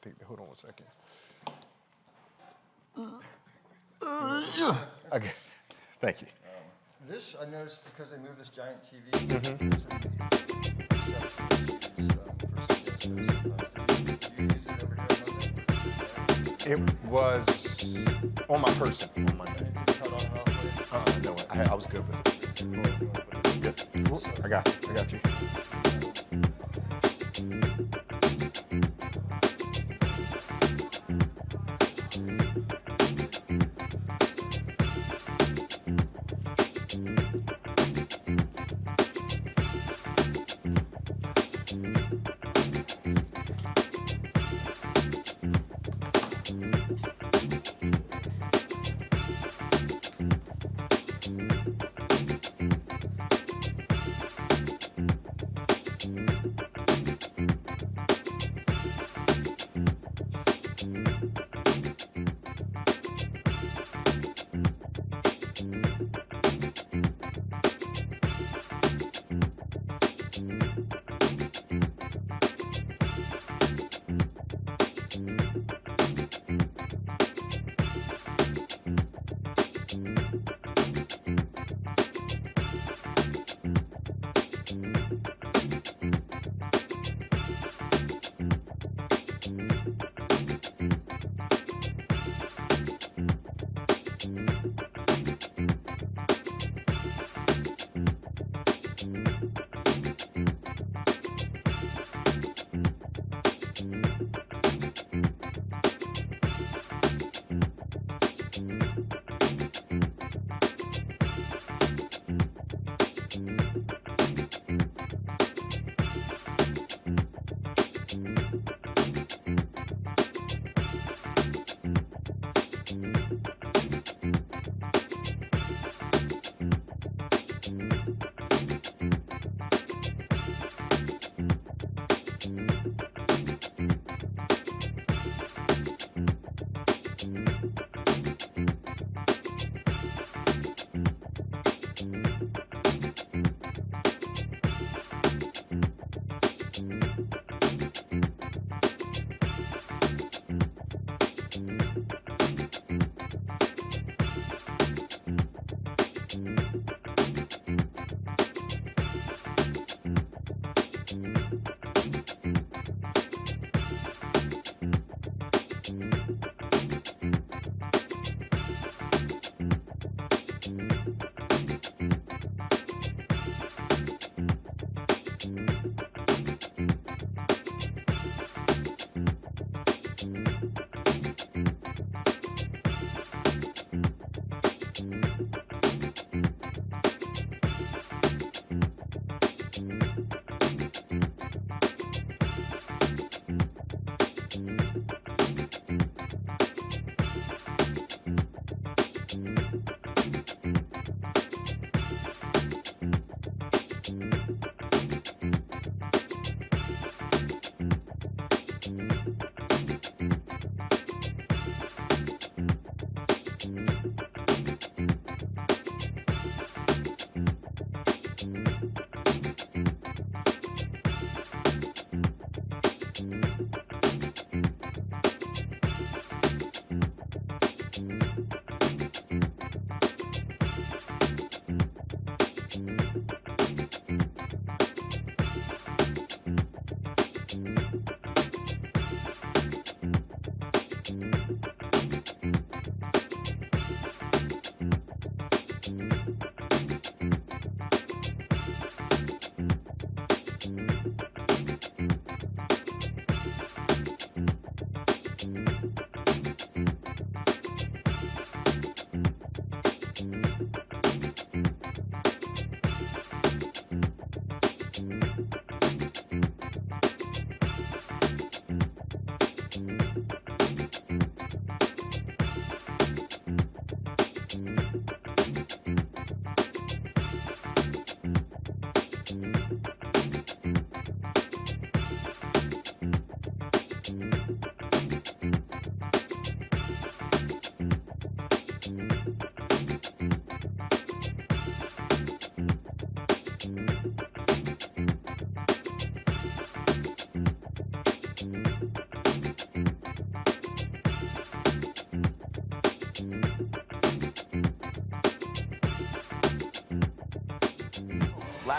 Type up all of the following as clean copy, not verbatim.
think. Hold on 1 second. Okay. Thank you. This, I noticed, because they moved this giant TV. It was on my person on Monday. No, I was good with it. Good. I got you.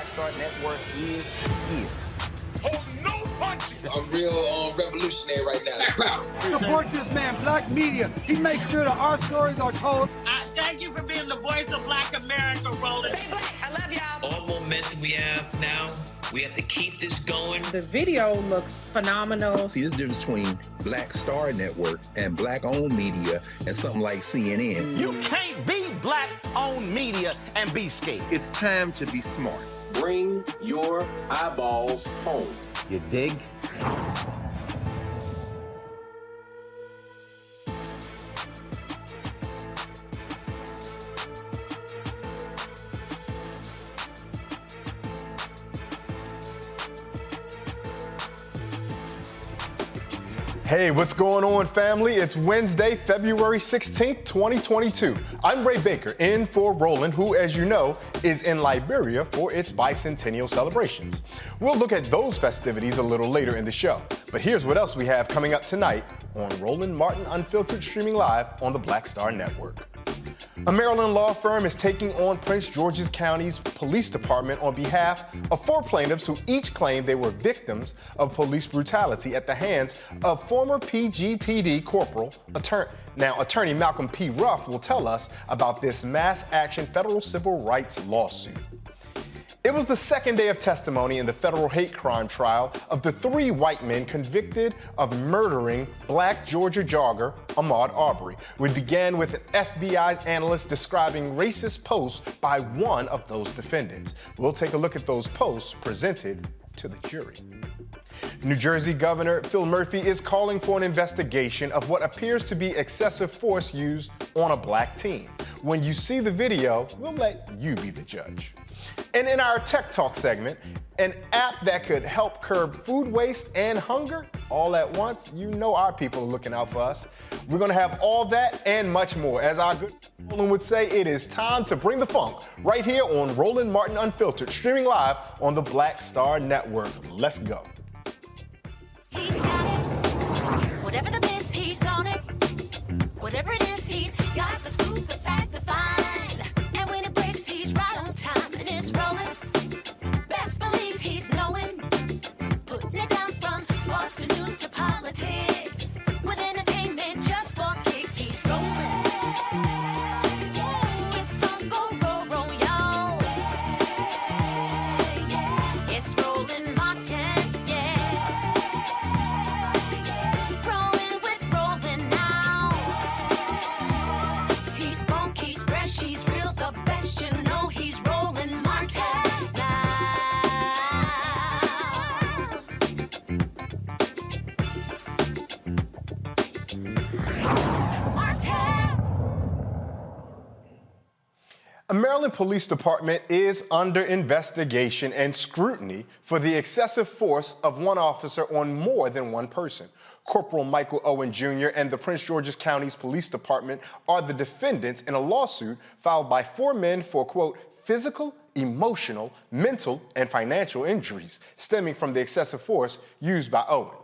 Black Star Network is. I'm real revolutionary right now. Support this man, Black Media. He makes sure that our stories are told. Thank you for being the voice of Black America, Roland. Stay black. I love y'all. All momentum we have now, we have to keep this going. The video looks phenomenal. See, there's a difference between Black Star Network and Black-owned media and something like CNN. You can't be Black-owned media and be scared. It's time to be smart. Bring your eyeballs home. You dig? Hey, what's going on, family? It's Wednesday, February 16th, 2022. I'm Ray Baker, in for Roland, who, as you know, is in Liberia for its bicentennial celebrations. We'll look at those festivities a little later in the show. But here's what else we have coming up tonight on Roland Martin Unfiltered, streaming live on the Black Star Network. A Maryland law firm is taking on Prince George's County's police department on behalf of 4 plaintiffs who each claim they were victims of police brutality at the hands of former PGPD corporal. Attorney Malcolm P. Ruff will tell us about this mass action federal civil rights lawsuit. It was the second day of testimony in the federal hate crime trial of the 3 white men convicted of murdering Black Georgia jogger Ahmaud Arbery. We began with an FBI analyst describing racist posts by one of those defendants. We'll take a look at those posts presented to the jury. New Jersey Governor Phil Murphy is calling for an investigation of what appears to be excessive force used on a black teen. When you see the video, we'll let you be the judge. And in our Tech Talk segment, an app that could help curb food waste and hunger all at once. You know our people are looking out for us. We're going to have all that and much more. As our good Roland would say, it is time to bring the funk right here on Roland Martin Unfiltered, streaming live on the Black Star Network. Let's go. He's got it. Whatever the miss, he's on it. Whatever it is, he's got the scoop, the fact, the find. And when it breaks, he's right on time and it's rolling. Best believe he's knowing. Putting it down from sports to news to politics. With entertainment just for kicks, he's rolling. It's on go, y'all. It's Roland Martin, rolling with Roland now. He's funky, he's fresh, he's real, the best, you know he's Roland Martin now. A Maryland Police Department is under investigation and scrutiny for the excessive force of one officer on more than one person. Corporal Michael Owen Jr. and the Prince George's County's Police Department are the defendants in a lawsuit filed by 4 men for, quote, physical, emotional, mental, and financial injuries stemming from the excessive force used by Owen.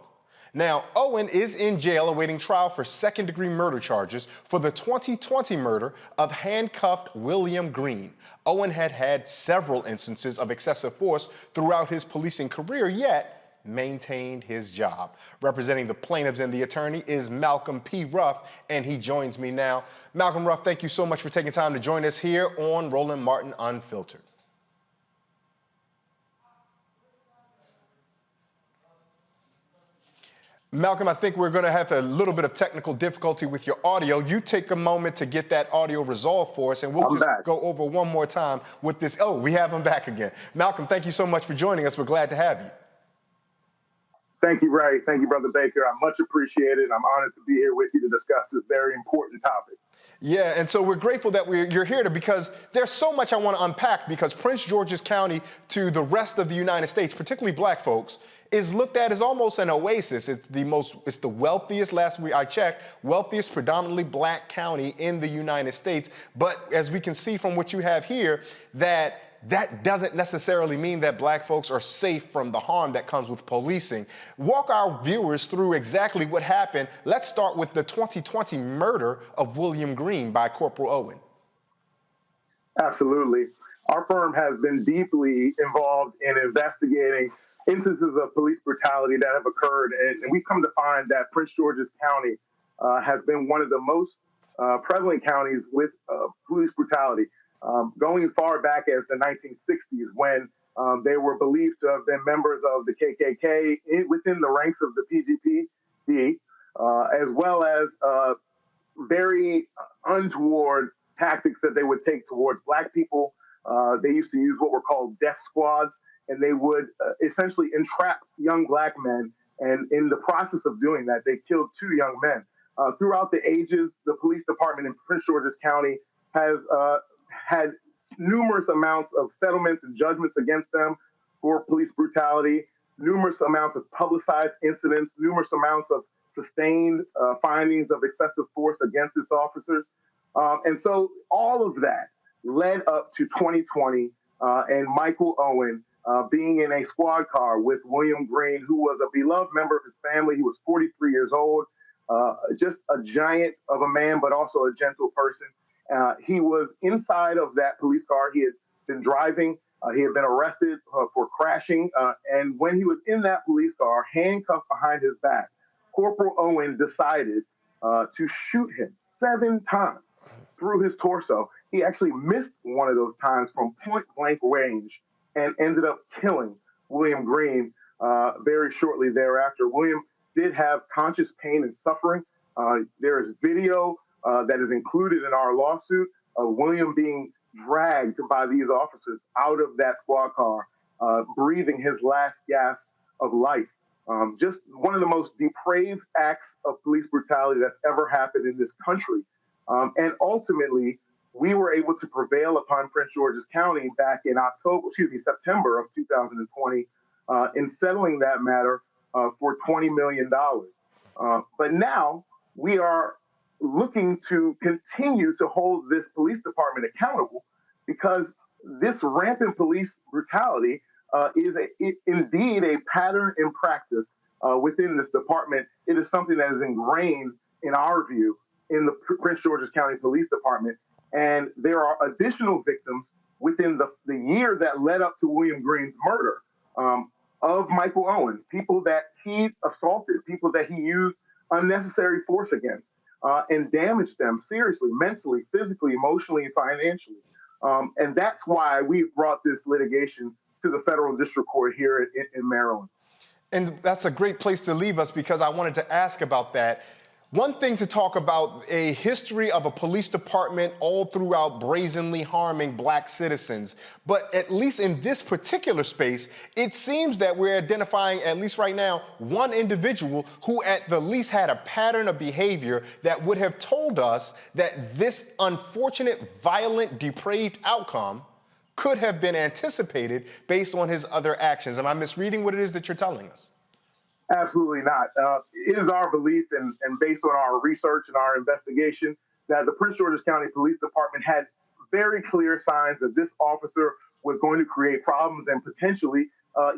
Now, Owen is in jail awaiting trial for second-degree murder charges for the 2020 murder of handcuffed William Green. Owen had had several instances of excessive force throughout his policing career, yet maintained his job. Representing the plaintiffs and the attorney is Malcolm P. Ruff, and he joins me now. Malcolm Ruff, thank you so much for taking time to join us here on Roland Martin Unfiltered. Malcolm, I think we're going to have a little bit of technical difficulty with your audio. You take a moment to get that audio resolved for us, and we'll just go over one more time with this. Oh, we have him back again. Malcolm, thank you so much for joining us. We're glad to have you. Thank you, Ray. Thank you, Brother Baker. I'm much appreciated. I'm honored to be here with you to discuss this very important topic. Yeah, and so we're grateful that you're here because there's so much I want to unpack, because Prince George's County to the rest of the United States, particularly black folks, is looked at as almost an oasis. It's the wealthiest, last week I checked, wealthiest predominantly black county in the United States. But as we can see from what you have here, that doesn't necessarily mean that black folks are safe from the harm that comes with policing. Walk our viewers through exactly what happened. Let's start with the 2020 murder of William Green by Corporal Owen. Absolutely. our firm has been deeply involved in investigating instances of police brutality that have occurred, and we've come to find that Prince George's County has been one of the most prevalent counties with police brutality, going as far back as the 1960s when they were believed to have been members of the KKK within the ranks of the PGPD, as well as very untoward tactics that they would take towards Black people. They used to use what were called death squads, and they would essentially entrap young Black men. And in the process of doing that, they killed 2 young men. Throughout the ages, the police department in Prince George's County has had numerous amounts of settlements and judgments against them for police brutality, numerous amounts of publicized incidents, numerous amounts of sustained findings of excessive force against its officers. And so all of that led up to 2020 and Michael Owen being in a squad car with William Green, who was a beloved member of his family. He was 43 years old, just a giant of a man, but also a gentle person. He was inside of that police car. He had been driving. He had been arrested for crashing. And when he was in that police car, handcuffed behind his back, Corporal Owen decided to shoot him 7 times through his torso. He actually missed one of those times from point blank range and ended up killing William Green very shortly thereafter. William did have conscious pain and suffering. There is video that is included in our lawsuit of William being dragged by these officers out of that squad car, breathing his last gasp of life. Just one of the most depraved acts of police brutality that's ever happened in this country. And ultimately, we were able to prevail upon Prince George's County back in September of 2020, in settling that matter for $20 million. But now we are looking to continue to hold this police department accountable because this rampant police brutality is indeed a pattern in practice within this department. It is something that is ingrained, in our view, in the Prince George's County Police Department. And there are additional victims within the year that led up to William Green's murder of Michael Owen, people that he assaulted, people that he used unnecessary force against and damaged them seriously, mentally, physically, emotionally, and financially. And that's why we brought this litigation to the federal district court here in Maryland. And that's a great place to leave us because I wanted to ask about that. One thing to talk about a history of a police department all throughout brazenly harming Black citizens. But at least in this particular space, it seems that we're identifying, at least right now, one individual who at the least had a pattern of behavior that would have told us that this unfortunate, violent, depraved outcome could have been anticipated based on his other actions. Am I misreading what it is that you're telling us? Absolutely not. It is our belief and based on our research and our investigation that the Prince George's County Police Department had very clear signs that this officer was going to create problems and potentially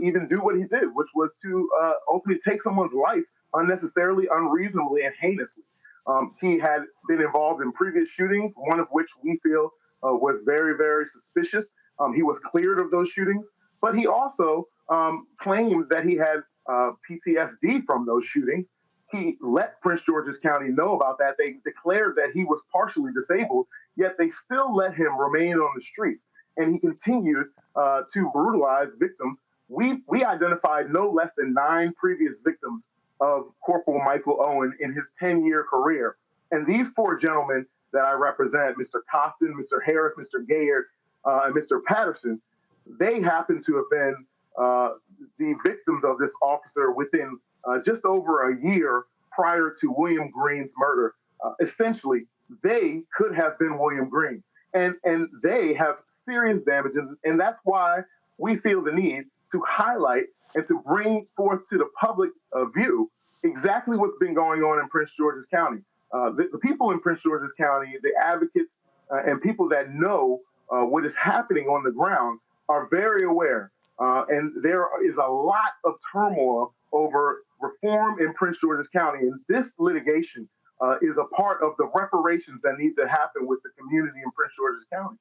even do what he did, which was to ultimately take someone's life unnecessarily, unreasonably, and heinously. He had been involved in previous shootings, one of which we feel was very, very suspicious. He was cleared of those shootings, but he also claimed that he had PTSD from those shootings. He let Prince George's County know about that. They declared that he was partially disabled, yet they still let him remain on the streets. And he continued to brutalize victims. We identified no less than 9 previous victims of Corporal Michael Owen in his 10-year career. And these 4 gentlemen that I represent, Mr. Cofton, Mr. Harris, Mr. Gayard, and Mr. Patterson, they happen to have been the victims of this officer within just over a year prior to William Green's murder. Essentially, they could have been William Green, and they have serious damages, and that's why we feel the need to highlight and to bring forth to the public view exactly what's been going on in Prince George's County. The people in Prince George's County, the advocates and people that know what is happening on the ground are very aware. And there is a lot of turmoil over reform in Prince George's County. And this litigation is a part of the reparations that need to happen with the community in Prince George's County.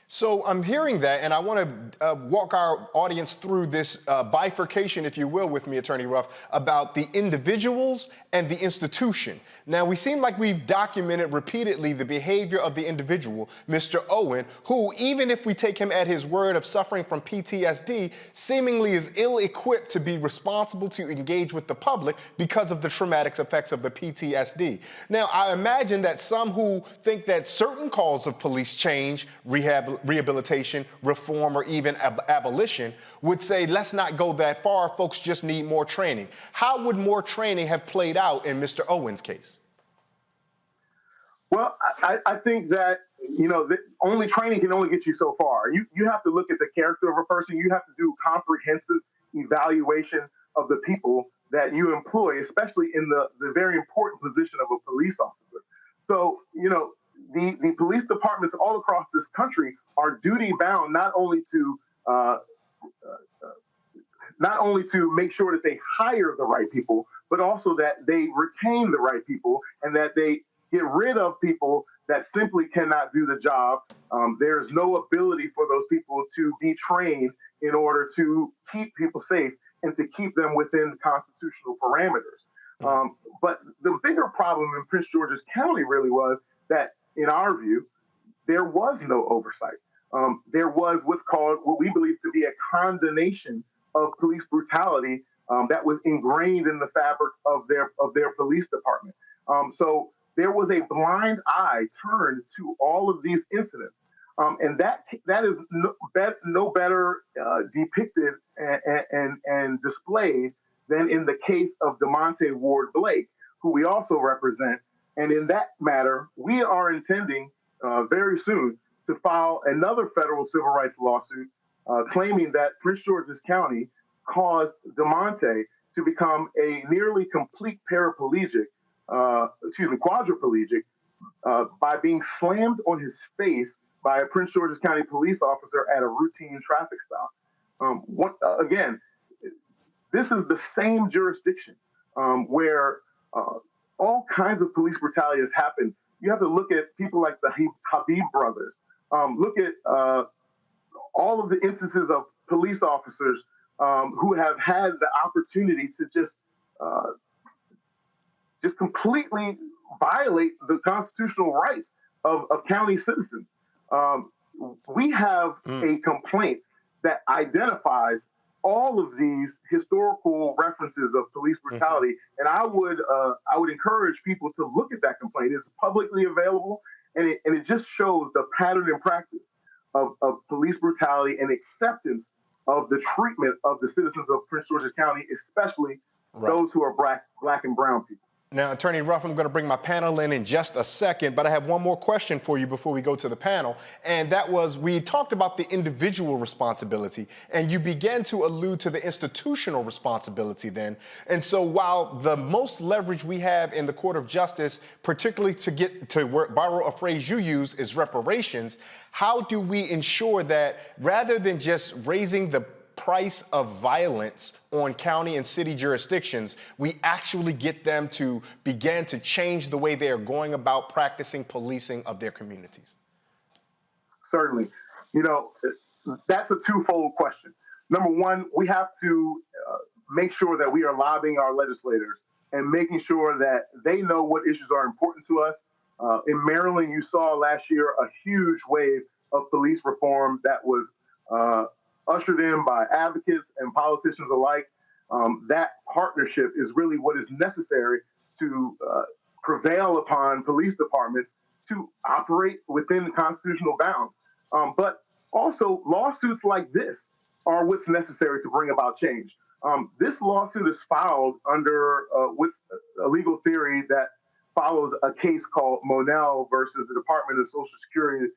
So I'm hearing that, and I want to walk our audience through this bifurcation, if you will, with me, Attorney Ruff, about the individuals and the institution. Now, we seem like we've documented repeatedly the behavior of the individual, Mr. Owen, who, even if we take him at his word of suffering from PTSD, seemingly is ill-equipped to be responsible to engage with the public because of the traumatic effects of the PTSD. Now, I imagine that some who think that certain calls of police change, rehabilitation, reform, or even abolition would say, let's not go that far, folks just need more training. How would more training have played out in Mr. Owen's case? Well, I think that, only training can only get you so far. You have to look at the character of a person. You have to do comprehensive evaluation of the people that you employ, especially in the very important position of a police officer. So, the police departments all across this country are duty bound not only to make sure that they hire the right people, but also that they retain the right people and that they get rid of people that simply cannot do the job. There's no ability for those people to be trained in order to keep people safe and to keep them within constitutional parameters. But the bigger problem in Prince George's County really was that, in our view, there was no oversight. There was what we believe to be a condemnation of police brutality that was ingrained in the fabric of their police department. So there was a blind eye turned to all of these incidents. And that is no better depicted and displayed than in the case of DeMonte Ward Blake, who we also represent. And in that matter, we are intending very soon to file another federal civil rights lawsuit claiming that Prince George's County caused DeMonte to become a nearly complete quadriplegic by being slammed on his face by a Prince George's County police officer at a routine traffic stop. Again, this is the same jurisdiction where all kinds of police brutality has happened. You have to look at people like the Habib brothers. Look at all of the instances of police officers who have had the opportunity to just completely violate the constitutional rights of county citizens. We have a complaint that identifies all of these historical references of police brutality, and I would encourage people to look at that complaint. It's publicly available, and it just shows the pattern and practice of police brutality and acceptance of the treatment of the citizens of Prince George's County, especially those who are black and brown people. Now, Attorney Ruff, I'm going to bring my panel in just a second, but I have one more question for you before we go to the panel. And that was, we talked about the individual responsibility, and you began to allude to the institutional responsibility then. And so while the most leverage we have in the court of justice, particularly to borrow a phrase you use, is reparations, how do we ensure that rather than just raising the price of violence on county and city jurisdictions, we actually get them to begin to change the way they are going about practicing policing of their communities? Certainly. That's a twofold question. Number one, we have to make sure that we are lobbying our legislators and making sure that they know what issues are important to us. In Maryland, you saw last year a huge wave of police reform that was ushered in by advocates and politicians alike. That partnership is really what is necessary to prevail upon police departments to operate within constitutional bounds. But also, lawsuits like this are what's necessary to bring about change. This lawsuit is filed under what's a legal theory that follows a case called Monell versus the Department of Social Security,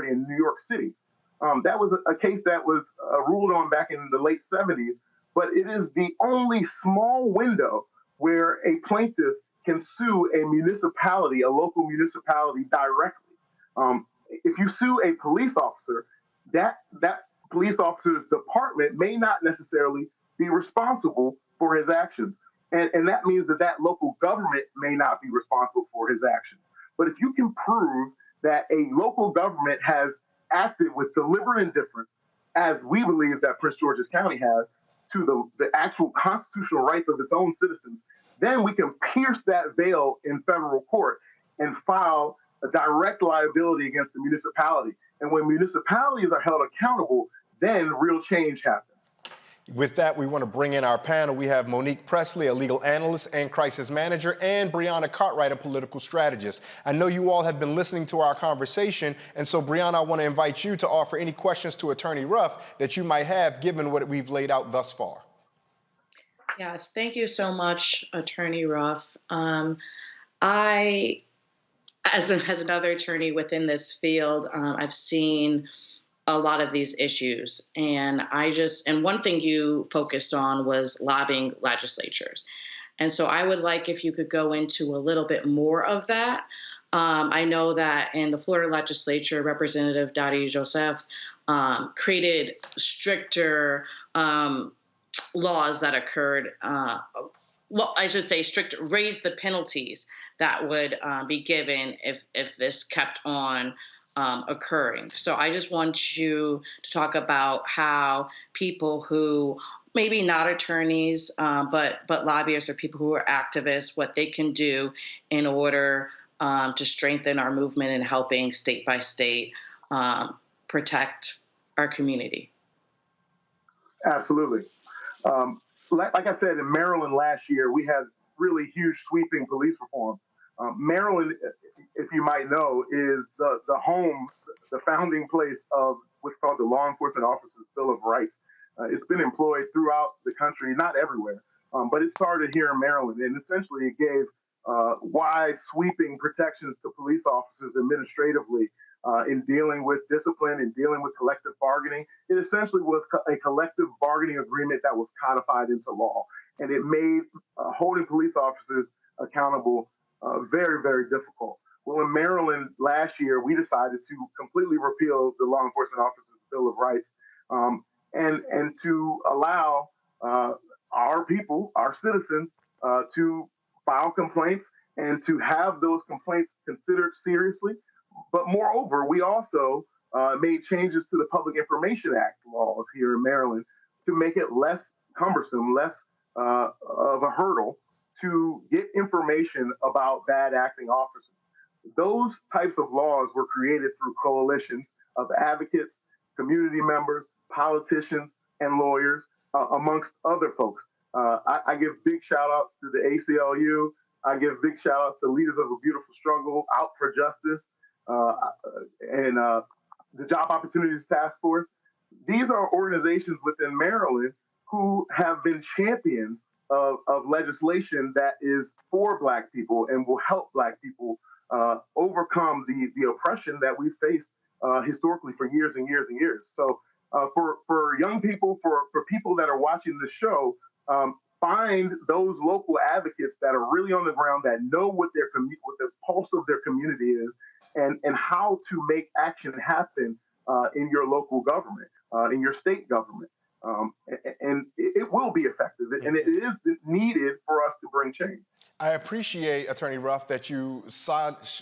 in New York City. That was a case that was ruled on back in the late 70s, but it is the only small window where a plaintiff can sue a municipality, a local municipality, directly. If you sue a police officer, that police officer's department may not necessarily be responsible for his actions. And that means that local government may not be responsible for his actions. But if you can prove that a local government has acted with deliberate indifference, as we believe that Prince George's County has, to the actual constitutional rights of its own citizens, then we can pierce that veil in federal court and file a direct liability against the municipality. And when municipalities are held accountable, then real change happens. With that, we want to bring in our panel. We have Monique Presley, a legal analyst and crisis manager, and Brianna Cartwright, a political strategist. I know you all have been listening to our conversation, and so Brianna, I want to invite you to offer any questions to Attorney Ruff that you might have given what we've laid out thus far. Yes, thank you so much, Attorney Ruff. I, as another attorney within this field, I've seen a lot of these issues. And one thing you focused on was lobbying legislatures. And so I would like if you could go into a little bit more of that. I know that in the Florida legislature, Representative Dottie Joseph created stricter laws that occurred, raised the penalties that would be given if this kept on occurring. So I just want you to talk about how people who maybe not attorneys, but lobbyists or people who are activists, what they can do in order to strengthen our movement in helping state by state protect our community. Absolutely. Like I said, in Maryland last year, we had really huge sweeping police reform. Maryland, if you might know, is the home, the founding place of what's called the Law Enforcement Officers' Bill of Rights. It's been employed throughout the country, not everywhere, but it started here in Maryland. And essentially it gave wide sweeping protections to police officers administratively in dealing with discipline and dealing with collective bargaining. It essentially was a collective bargaining agreement that was codified into law. And it made holding police officers accountable very, very difficult. Well, in Maryland last year, we decided to completely repeal the Law Enforcement Officers' Bill of Rights and to allow our people, our citizens, to file complaints and to have those complaints considered seriously. But moreover, we also made changes to the Public Information Act laws here in Maryland to make it less cumbersome, less of a hurdle to get information about bad acting officers. Those types of laws were created through coalitions of advocates, community members, politicians, and lawyers, amongst other folks. I give big shout out to the ACLU. I give big shout out to Leaders of a Beautiful Struggle, Out for Justice, and the Job Opportunities Task Force. These are organizations within Maryland who have been champions of legislation that is for Black people and will help Black people overcome the oppression that we faced historically for years and years and years. So for young people, for people that are watching the show, find those local advocates that are really on the ground, that know what what the pulse of their community is, and how to make action happen in your local government, in your state government. And it will be effective, and it is needed for us to bring change. I appreciate, Attorney Ruff, that you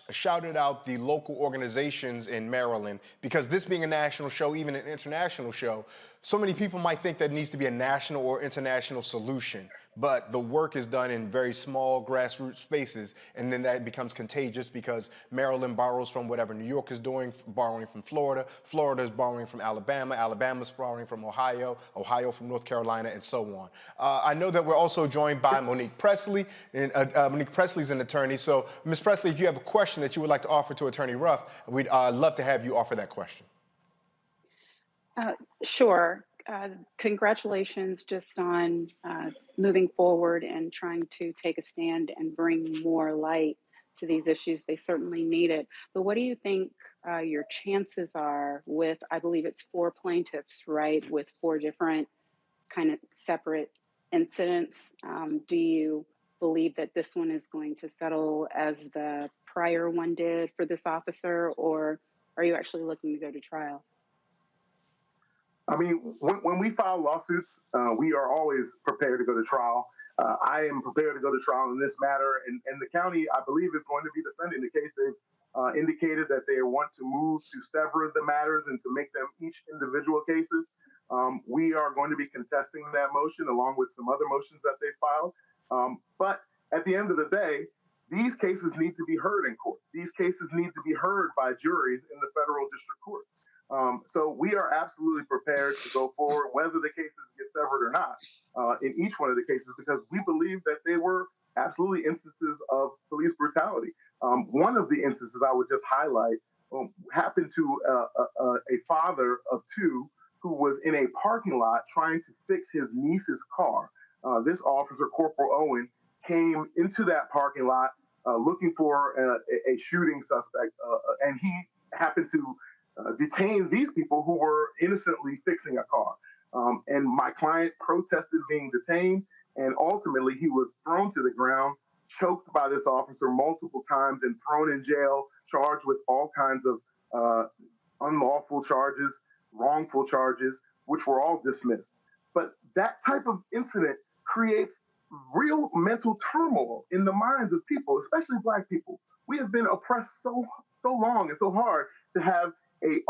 shouted out the local organizations in Maryland, because this being a national show, even an international show, so many people might think that needs to be a national or international solution, but the work is done in very small grassroots spaces, and then that becomes contagious because Maryland borrows from whatever New York is doing, borrowing from Florida, Florida is borrowing from Alabama, Alabama's borrowing from Ohio, Ohio from North Carolina, and so on. I know that we're also joined by Monique Presley, and Monique Presley's an attorney, so Ms. Presley, if you have a question that you would like to offer to Attorney Ruff, we'd love to have you offer that question. Sure. Congratulations just on moving forward and trying to take a stand and bring more light to these issues. They certainly need it. But what do you think your chances are with, I believe it's 4 plaintiffs, right, with 4 different kind of separate incidents? Do you believe that this one is going to settle as the prior one did for this officer, or are you actually looking to go to trial? I mean, when we file lawsuits, we are always prepared to go to trial. I am prepared to go to trial in this matter, and the county, I believe, is going to be defending the case indicated that they want to move to sever the matters and to make them each individual cases. We are going to be contesting that motion along with some other motions that they filed. But at the end of the day, these cases need to be heard in court. These cases need to be heard by juries in the federal district court. So we are absolutely prepared to go forward, whether the cases get severed or not, in each one of the cases, because we believe that they were absolutely instances of police brutality. One of the instances I would just highlight happened to a father of two who was in a parking lot trying to fix his niece's car. This officer, Corporal Owen, came into that parking lot looking for a shooting suspect, and he happened to detain these people who were innocently fixing a car. And my client protested being detained, and ultimately he was thrown to the ground, choked by this officer multiple times, and thrown in jail, charged with all kinds of unlawful charges, wrongful charges, which were all dismissed. But that type of incident creates real mental turmoil in the minds of people, especially Black people. We have been oppressed so long and so hard to have a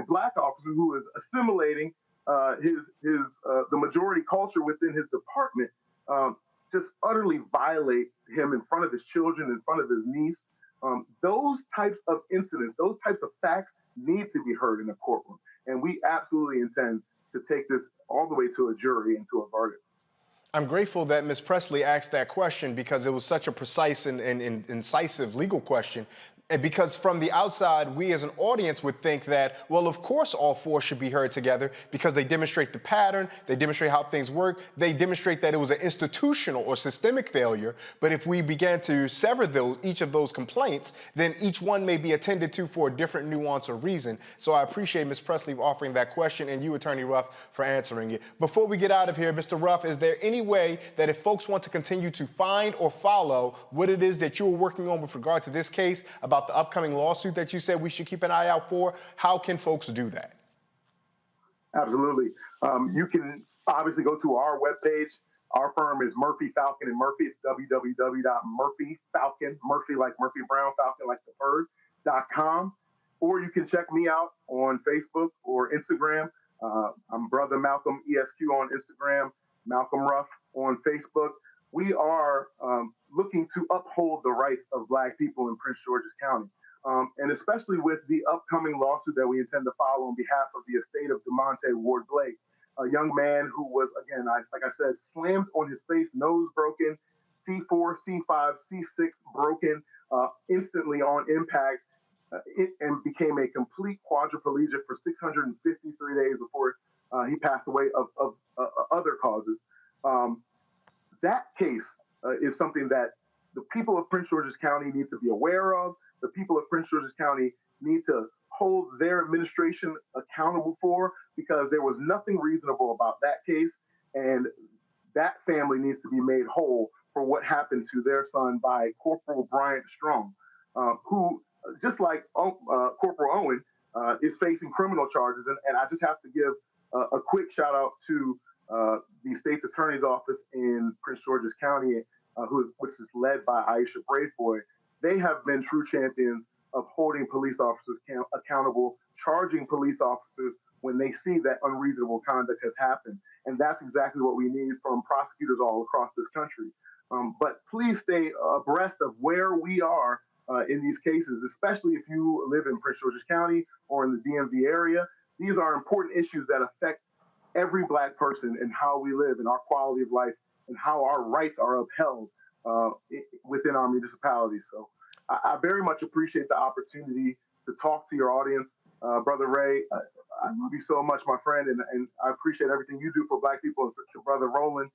Black officer who is assimilating the majority culture within his department, just utterly violate him in front of his children, in front of his niece. Those types of incidents, those types of facts need to be heard in a courtroom. And we absolutely intend to take this all the way to a jury and to a verdict. I'm grateful that Ms. Presley asked that question because it was such a precise and incisive legal question. And because from the outside, we as an audience would think that, well, of course, all four should be heard together because they demonstrate the pattern, they demonstrate how things work, they demonstrate that it was an institutional or systemic failure. But if we began to sever each of those complaints, then each one may be attended to for a different nuance or reason. So I appreciate Ms. Presley offering that question and you, Attorney Ruff, for answering it. Before we get out of here, Mr. Ruff, is there any way that if folks want to continue to find or follow what it is that you're working on with regard to this case about the upcoming lawsuit that you said we should keep an eye out for, how can folks do that? Absolutely. You can obviously go to our webpage. Our firm is Murphy, Falcon, and Murphy. It's www.murphyfalcon, Murphy like Murphy Brown, Falcon like the bird.com. Or you can check me out on Facebook or Instagram. I'm Brother Malcolm ESQ on Instagram, Malcolm Ruff on Facebook. We are looking to uphold the rights of Black people in Prince George's County, and especially with the upcoming lawsuit that we intend to file on behalf of the estate of DeMonte Ward Blake, a young man who was, again, like I said, slammed on his face, nose broken, C4, C5, C6 broken, instantly on impact, and became a complete quadriplegic for 653 days before he passed away of other causes. That case is something that the people of Prince George's County need to be aware of. The people of Prince George's County need to hold their administration accountable for, because there was nothing reasonable about that case. And that family needs to be made whole for what happened to their son by Corporal Bryant Strong, who, just like Corporal Owen, is facing criminal charges. And I just have to give a quick shout out to the state's attorney's office in Prince George's County, which is led by Aisha Braithwaite. They have been true champions of holding police officers accountable, charging police officers when they see that unreasonable conduct has happened. And that's exactly what we need from prosecutors all across this country. But please stay abreast of where we are in these cases, especially if you live in Prince George's County or in the DMV area. These are important issues that affect every Black person and how we live and our quality of life and how our rights are upheld within our municipalities. So I very much appreciate the opportunity to talk to your audience. Brother Ray, I love you so much, my friend, and I appreciate everything you do for Black people. And to Brother Roland,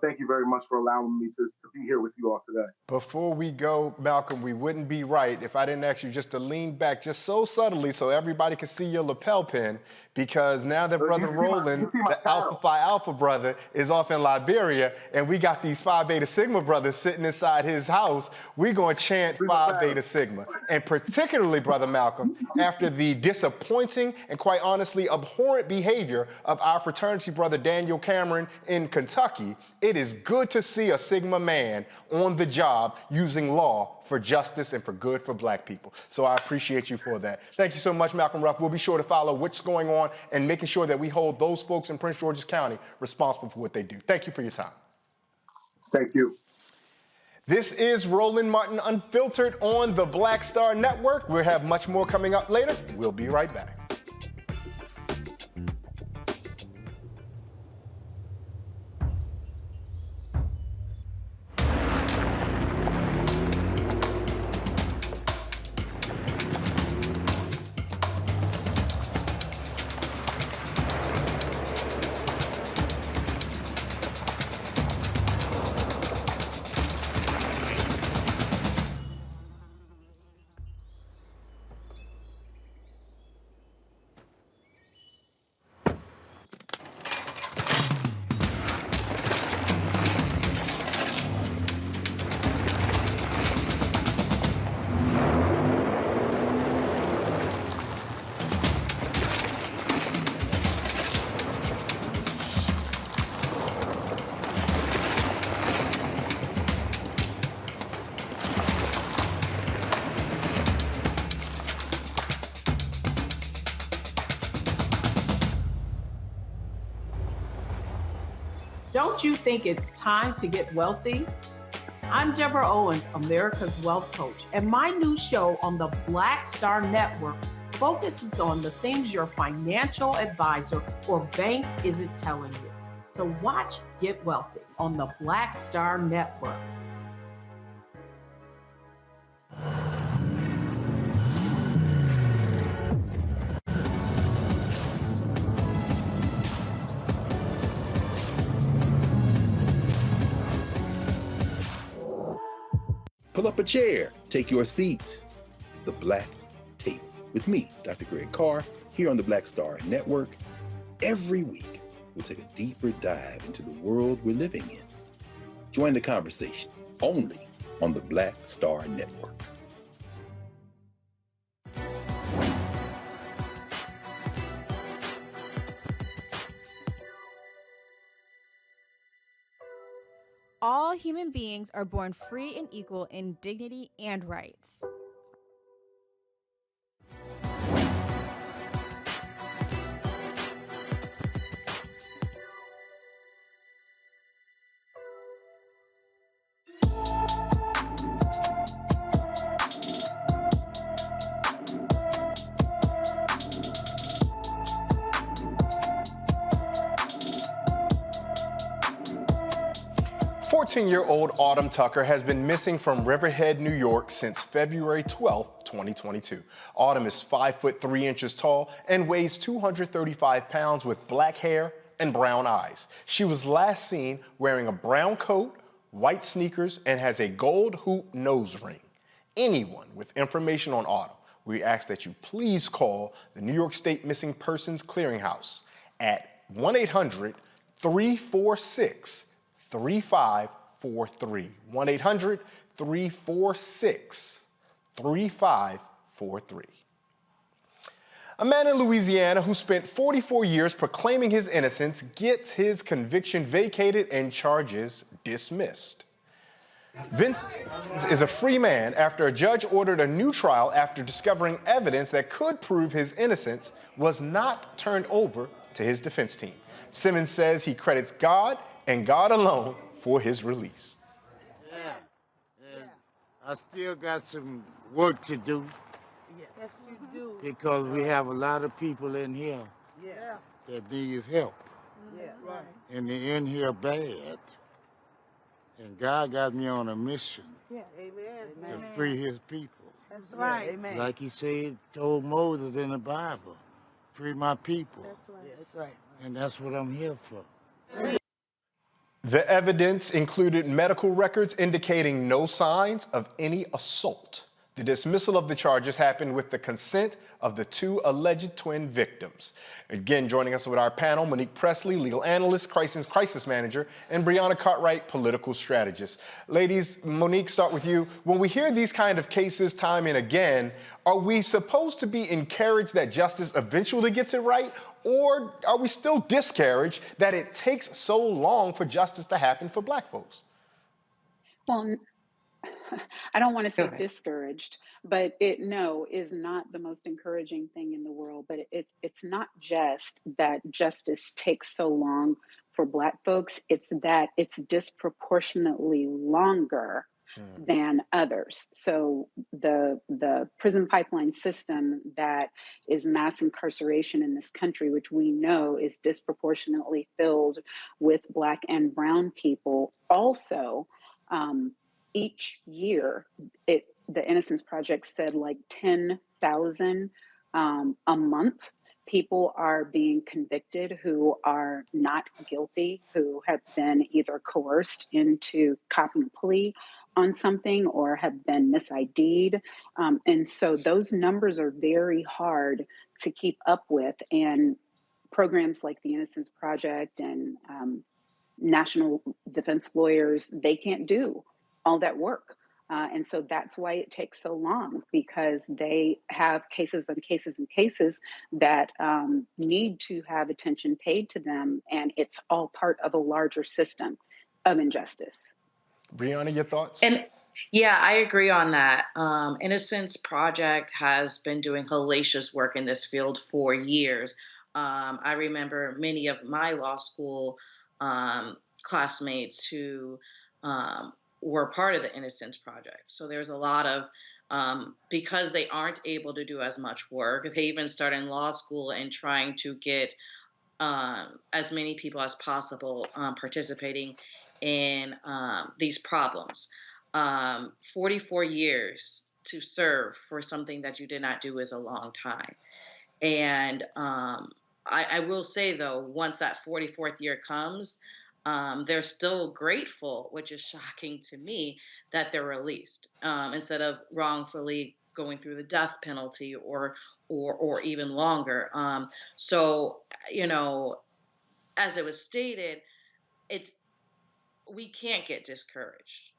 thank you very much for allowing me to be here with you all today. Before we go, Malcolm, we wouldn't be right if I didn't ask you just to lean back just so subtly so everybody can see your lapel pin, because now that Brother Roland, the Alpha Phi Alpha brother, is off in Liberia, and we got these Phi Beta Sigma brothers sitting inside his house, we're going to chant Phi Beta Sigma. And particularly, Brother Malcolm, after the disappointing and quite honestly abhorrent behavior of our fraternity brother Daniel Cameron in Kentucky, it is good to see a Sigma man on the job using law for justice and for good for black people. So I appreciate you for that. Thank you so much, Malcolm Ruff. We'll be sure to follow what's going on and making sure that we hold those folks in Prince George's County responsible for what they do. Thank you for your time. Thank you. This is Roland Martin Unfiltered on the Black Star Network. We'll have much more coming up later. We'll be right back. Don't you think it's time to get wealthy? I'm Deborah Owens, America's Wealth Coach, and my new show on the Black Star Network focuses on the things your financial advisor or bank isn't telling you. So watch Get Wealthy on the Black Star Network. Pull up a chair, take your seat at the Black Table with me, Dr. Greg Carr, here on the Black Star Network. Every week, we'll take a deeper dive into the world we're living in. Join the conversation only on the Black Star Network. All human beings are born free and equal in dignity and rights. Fourteen-year-old Autumn Tucker has been missing from Riverhead, New York since February 12, 2022. Autumn is 5'3" tall and weighs 235 pounds with black hair and brown eyes. She was last seen wearing a brown coat, white sneakers, and has a gold hoop nose ring. Anyone with information on Autumn, we ask that you please call the New York State Missing Persons Clearinghouse at 1-800-346-3543. 1-800-346-3543. A man in Louisiana who spent 44 years proclaiming his innocence gets his conviction vacated and charges dismissed. Vince is a free man after a judge ordered a new trial after discovering evidence that could prove his innocence was not turned over to his defense team. Simmons says he credits God and God alone for his release. Yeah, and I still got some work to do. Yes, you do. Because we have a lot of people in here that needs help. Yeah, right. And they're in here bad. And God got me on a mission to free his people. That's right. Amen. Like he said, told Moses in the Bible, free my people. That's right. That's right. And that's what I'm here for. The evidence included medical records indicating no signs of any assault. The dismissal of the charges happened with the consent of the two alleged twin victims. Again, joining us with our panel, Monique Presley, legal analyst, crisis manager, and Brianna Cartwright, political strategist. Ladies, Monique, start with you. When we hear these kind of cases time and again, are we supposed to be encouraged that justice eventually gets it right? Or are we still discouraged that it takes so long for justice to happen for Black folks? Well, I don't want to say discouraged, but no is not the most encouraging thing in the world. But it's not just that justice takes so long for Black folks, it's that it's disproportionately longer than others. So the prison pipeline system that is mass incarceration in this country, which we know is disproportionately filled with Black and brown people, also each year, the Innocence Project said like 10,000 a month people are being convicted who are not guilty, who have been either coerced into copping a plea on something or have been mis-ID'd. And so those numbers are very hard to keep up with. And programs like the Innocence Project and national defense lawyers, they can't do all that work. And so that's why it takes so long, because they have cases and cases and cases that need to have attention paid to them. And it's all part of a larger system of injustice. Brianna, your thoughts? And yeah, I agree on that. Innocence Project has been doing hellacious work in this field for years. I remember many of my law school classmates who were part of the Innocence Project. So there's a lot of, because they aren't able to do as much work, they even start in law school and trying to get as many people as possible participating in these problems. 44 years to serve for something that you did not do is a long time. And I will say, though, once that 44th year comes, they're still grateful, which is shocking to me, that they're released instead of wrongfully going through the death penalty or even longer. So, you know, as it was stated, we can't get discouraged.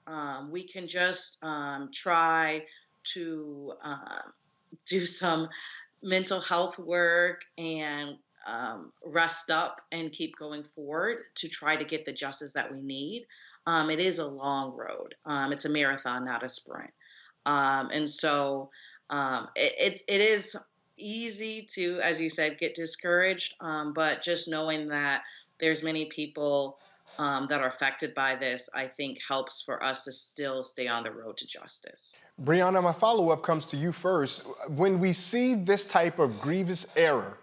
We can just try to do some mental health work and rest up and keep going forward to try to get the justice that we need. It is a long road. It's a marathon, not a sprint. And so it is easy to, as you said, get discouraged. But just knowing that there's many people that are affected by this, I think helps for us to still stay on the road to justice. Brianna, my follow-up comes to you first. When we see this type of grievous error,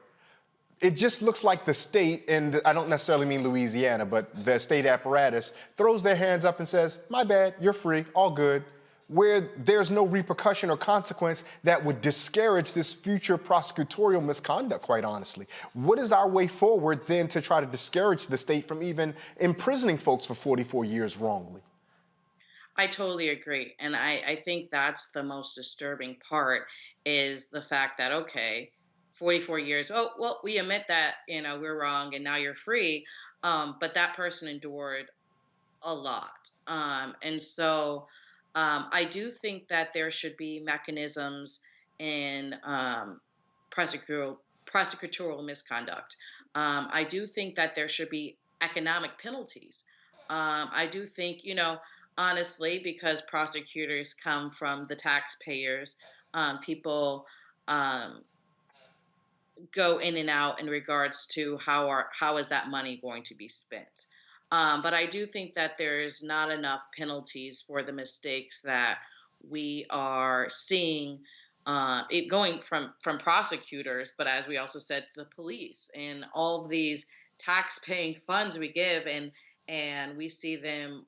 it just looks like the state, and I don't necessarily mean Louisiana, but the state apparatus throws their hands up and says, my bad, you're free, all good, where there's no repercussion or consequence that would discourage this future prosecutorial misconduct, quite honestly. What is our way forward then to try to discourage the state from even imprisoning folks for 44 years wrongly? I totally agree. And I think that's the most disturbing part, is the fact that, okay, 44 years, oh, well, we admit that, you know, we're wrong and now you're free. But that person endured a lot. And so I do think that there should be mechanisms in prosecutorial misconduct. I do think that there should be economic penalties. I do think, you know, honestly, because prosecutors come from the taxpayers, people go in and out in regards to how is that money going to be spent. But I do think that there's not enough penalties for the mistakes that we are seeing, it going from prosecutors, but as we also said, to the police and all of these tax-paying funds we give, and we see them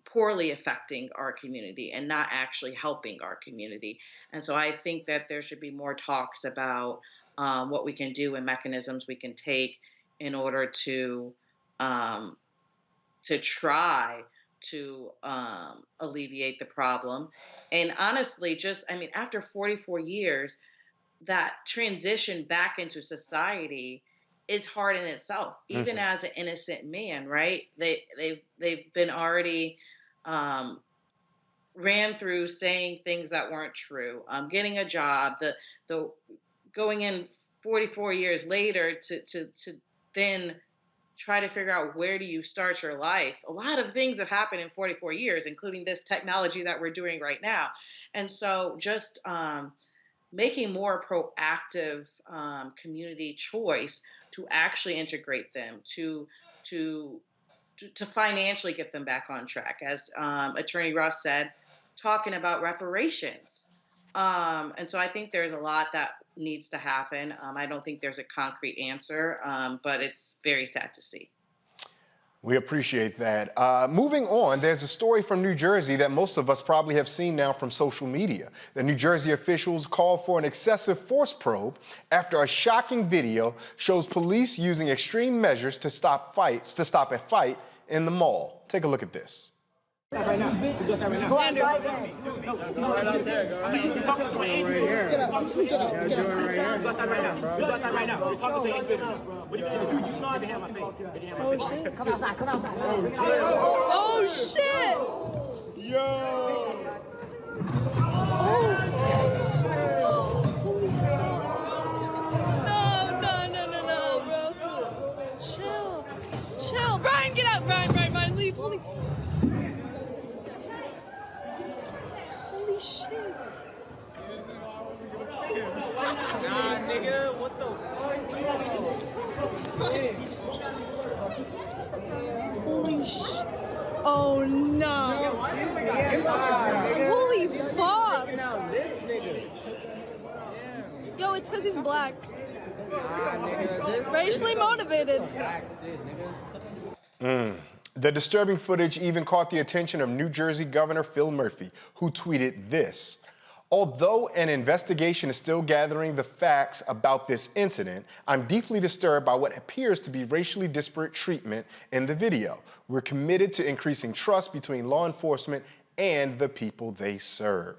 poorly affecting our community and not actually helping our community. And so I think that there should be more talks about what we can do and mechanisms we can take in order to try to alleviate the problem. And honestly, after 44 years, that transition back into society is hard in itself, even as an innocent man, right? They've been already ran through saying things that weren't true, getting a job, the going in 44 years later to then try to figure out where do you start your life. A lot of things have happened in 44 years, including this technology that we're doing right now. And so just making more proactive community choice to actually integrate them, to financially get them back on track. As Attorney Ruff said, talking about reparations. And so I think there's a lot that needs to happen. I don't think there's a concrete answer, but it's very sad to see. We appreciate that. Moving on, there's a story from New Jersey that most of us probably have seen now from social media. The New Jersey officials called for an excessive force probe after a shocking video shows police using extreme measures to stop a fight in the mall. Take a look at this. Right now. Go right now. Go right out there. Go right out there. You're talking to an individual. Get up. Go outside right now. Go outside right now. You're talking to an individual. What are you going to do? You know I can have my face. Oh, shit. Come outside. Oh, shit. Yo. No, bro. Chill. Brian, get out. Brian, leave. Holy shit. Nah, nigga, what the fuck? Holy shit. Oh no. Holy fuck. Yo, it's because he's black. Racially motivated. The disturbing footage even caught the attention of New Jersey Governor Phil Murphy, who tweeted this. Although an investigation is still gathering the facts about this incident, I'm deeply disturbed by what appears to be racially disparate treatment in the video. We're committed to increasing trust between law enforcement and the people they serve.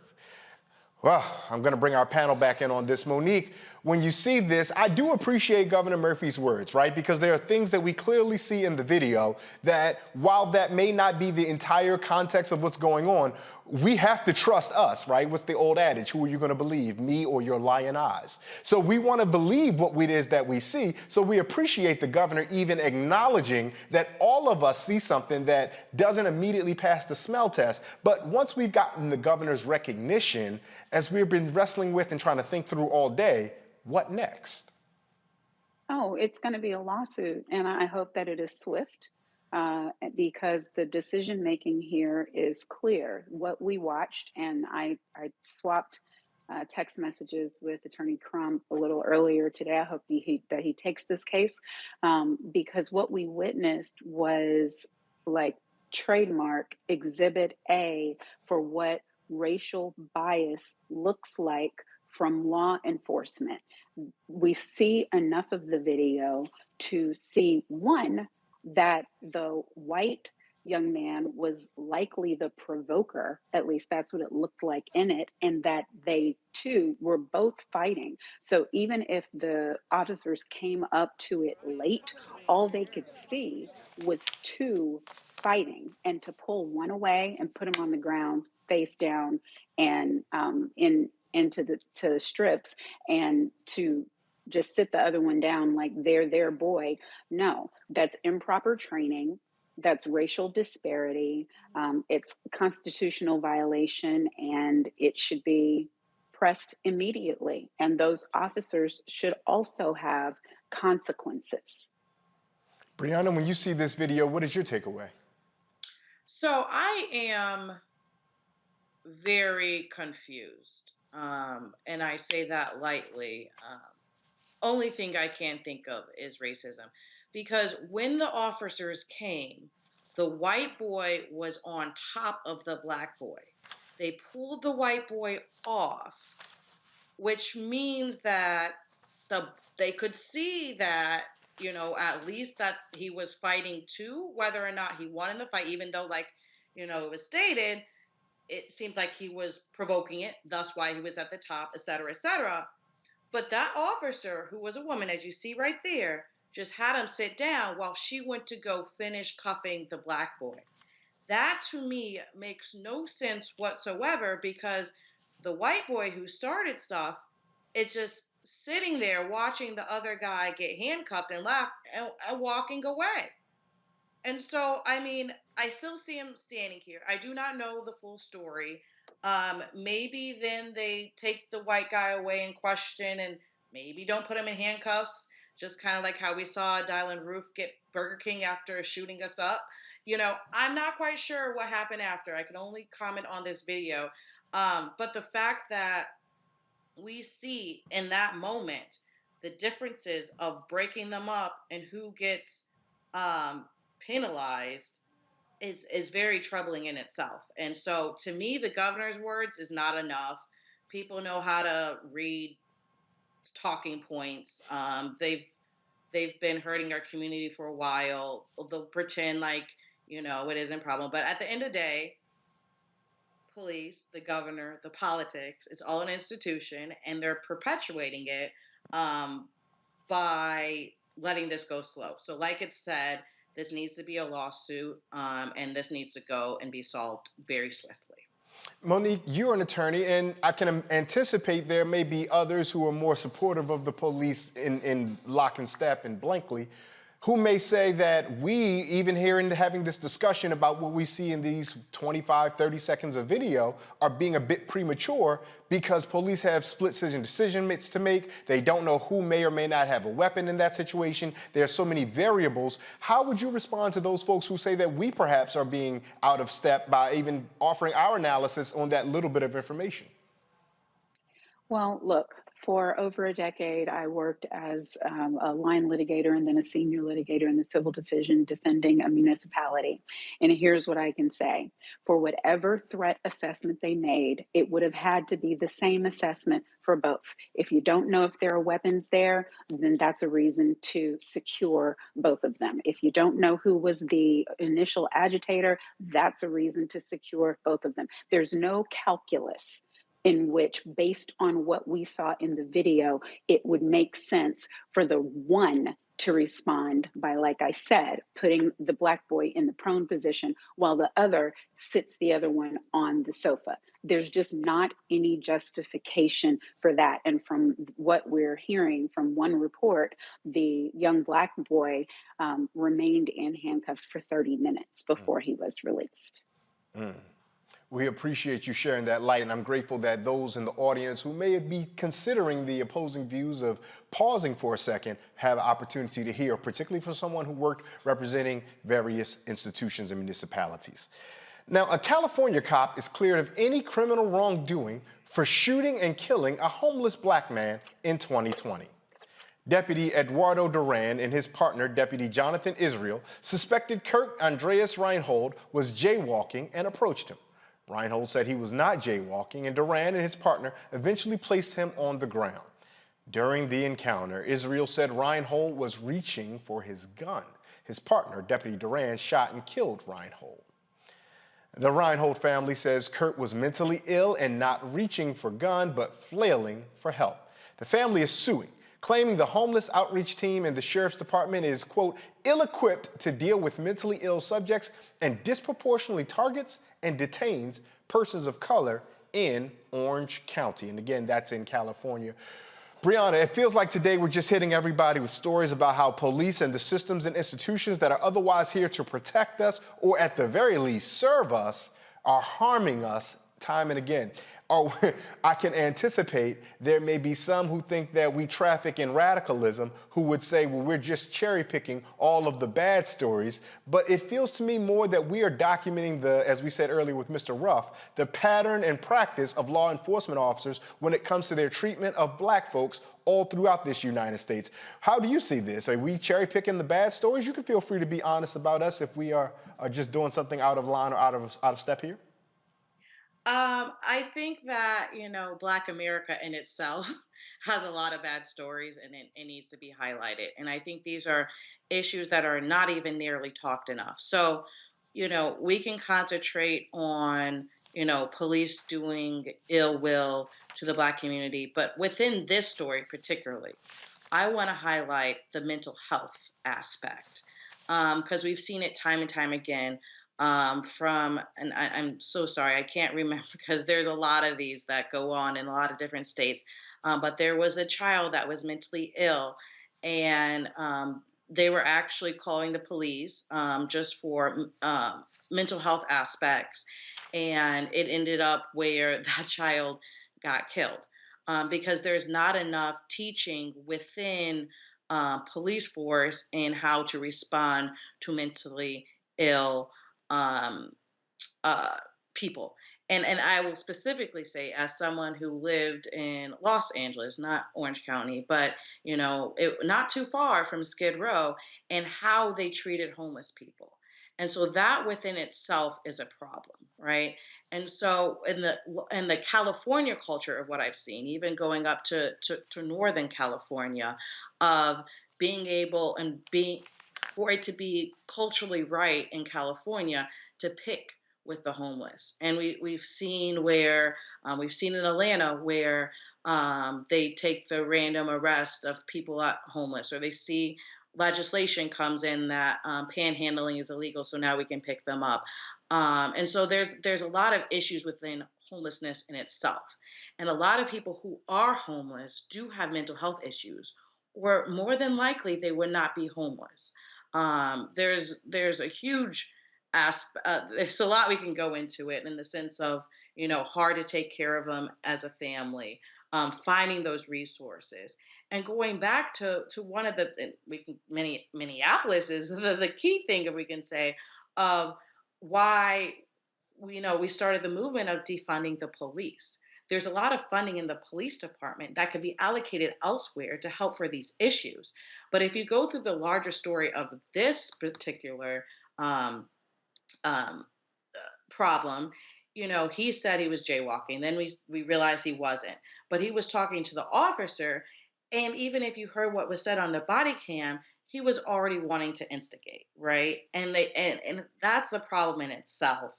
Well, I'm going to bring our panel back in on this. Monique, when you see this, I do appreciate Governor Murphy's words, right? Because there are things that we clearly see in the video that, while that may not be the entire context of what's going on, we have to trust us, right? What's the old adage? Who are you going to believe, me or your lying eyes? So we want to believe what it is that we see. So we appreciate the governor even acknowledging that all of us see something that doesn't immediately pass the smell test. But once we've gotten the governor's recognition, as we've been wrestling with and trying to think through all day, what next? Oh, it's going to be a lawsuit, and I hope that it is swift because the decision making here is clear. What we watched, and I swapped text messages with Attorney Crump a little earlier today. I hope that he takes this case because what we witnessed was like trademark Exhibit A for what racial bias looks like from law enforcement. We see enough of the video to see, one, that the white young man was likely the provoker, at least that's what it looked like in it, and that they too were both fighting. So even if the officers came up to it late, all they could see was two fighting, and to pull one away and put him on the ground face down and into the strips and to just sit the other one down like they're their boy. No, that's improper training. That's racial disparity. It's constitutional violation, and it should be pressed immediately. And those officers should also have consequences. Brianna, when you see this video, what is your takeaway? So I am very confused. And I say that lightly. Only thing I can think of is racism. Because when the officers came, the white boy was on top of the black boy. They pulled the white boy off, which means that they could see that, at least that he was fighting too, whether or not he won in the fight, even though, like, it was stated, it seemed like he was provoking it, thus why he was at the top, et cetera, et cetera. But that officer, who was a woman, as you see right there, just had him sit down while she went to go finish cuffing the black boy. That to me makes no sense whatsoever, because the white boy who started stuff is just sitting there watching the other guy get handcuffed and walking away. And so, I mean, I still see him standing here. I do not know the full story. Maybe then they take the white guy away and question, and maybe don't put him in handcuffs, just kind of like how we saw Dylan Roof get Burger King after shooting us up. I'm not quite sure what happened after. I can only comment on this video. But the fact that we see in that moment the differences of breaking them up and who gets penalized is very troubling in itself. And so, to me, the governor's words is not enough. People know how to read talking points. They've been hurting our community for a while. They'll pretend like it isn't a problem, but at the end of the day, police, the governor, the politics, it's all an institution, and they're perpetuating it by letting this go slow. So, like it said, this needs to be a lawsuit, and this needs to go and be solved very swiftly. Monique, you're an attorney, and I can anticipate there may be others who are more supportive of the police in lock and step and blankly, who may say that we, even here and having this discussion about what we see in these 25, 30 seconds of video, are being a bit premature because police have split decisions to make. They don't know who may or may not have a weapon in that situation. There are so many variables. How would you respond to those folks who say that we perhaps are being out of step by even offering our analysis on that little bit of information? Well, look, for over a decade, I worked as a line litigator and then a senior litigator in the civil division defending a municipality. And here's what I can say. For whatever threat assessment they made, it would have had to be the same assessment for both. If you don't know if there are weapons there, then that's a reason to secure both of them. If you don't know who was the initial agitator, that's a reason to secure both of them. There's no calculus in which, based on what we saw in the video, it would make sense for the one to respond by, like I said, putting the black boy in the prone position while the other sits the other one on the sofa. There's just not any justification for that. And from what we're hearing from one report, the young black boy remained in handcuffs for 30 minutes before he was released. We appreciate you sharing that light, and I'm grateful that those in the audience who may be considering the opposing views of pausing for a second have an opportunity to hear, particularly for someone who worked representing various institutions and municipalities. Now, a California cop is cleared of any criminal wrongdoing for shooting and killing a homeless black man in 2020. Deputy Eduardo Duran and his partner, Deputy Jonathan Israel, suspected Kurt Andreas Reinhold was jaywalking and approached him. Reinhold said he was not jaywalking, and Duran and his partner eventually placed him on the ground. During the encounter, Israel said Reinhold was reaching for his gun. His partner, Deputy Duran, shot and killed Reinhold. The Reinhold family says Kurt was mentally ill and not reaching for gun, but flailing for help. The family is suing, claiming the homeless outreach team and the sheriff's department is, quote, ill-equipped to deal with mentally ill subjects and disproportionately targets and detains persons of color in Orange County. And again, that's in California. Brianna, it feels like today we're just hitting everybody with stories about how police and the systems and institutions that are otherwise here to protect us, or at the very least serve us, are harming us time and again. Or I can anticipate there may be some who think that we traffic in radicalism who would say, well, we're just cherry picking all of the bad stories. But it feels to me more that we are documenting the, as we said earlier with Mr. Ruff, the pattern and practice of law enforcement officers when it comes to their treatment of black folks all throughout this United States. How do you see this? Are we cherry picking the bad stories? You can feel free to be honest about us if we are just doing something out of line or out of step here. I think that, Black America in itself has a lot of bad stories, and it needs to be highlighted. And I think these are issues that are not even nearly talked enough. So we can concentrate on, police doing ill will to the Black community. But within this story particularly, I want to highlight the mental health aspect, because we've seen it time and time again. And I'm so sorry, I can't remember because there's a lot of these that go on in a lot of different states. But there was a child that was mentally ill, and they were actually calling the police just for mental health aspects. And it ended up where that child got killed, because there's not enough teaching within police force in how to respond to mentally ill people. And I will specifically say, as someone who lived in Los Angeles, not Orange County, but not too far from Skid Row, and how they treated homeless people. And so that within itself is a problem, right? And so in the California culture of what I've seen, even going up to Northern California, of being able and being for it to be culturally right in California to pick with the homeless. And we've seen where we've seen in Atlanta where they take the random arrest of people at homeless, or they see legislation comes in that panhandling is illegal, so now we can pick them up. And so there's a lot of issues within homelessness in itself. And a lot of people who are homeless do have mental health issues, or more than likely they would not be homeless. There's a huge aspect. There's a lot we can go into it in the sense of hard to take care of them as a family, finding those resources, and going back to one of the Minneapolis is the key thing, if we can say, of why we started the movement of defunding the police. There's a lot of funding in the police department that could be allocated elsewhere to help for these issues. But if you go through the larger story of this particular problem, he said he was jaywalking. Then we realized he wasn't. But he was talking to the officer, and even if you heard what was said on the body cam, he was already wanting to instigate, right? And that's the problem in itself.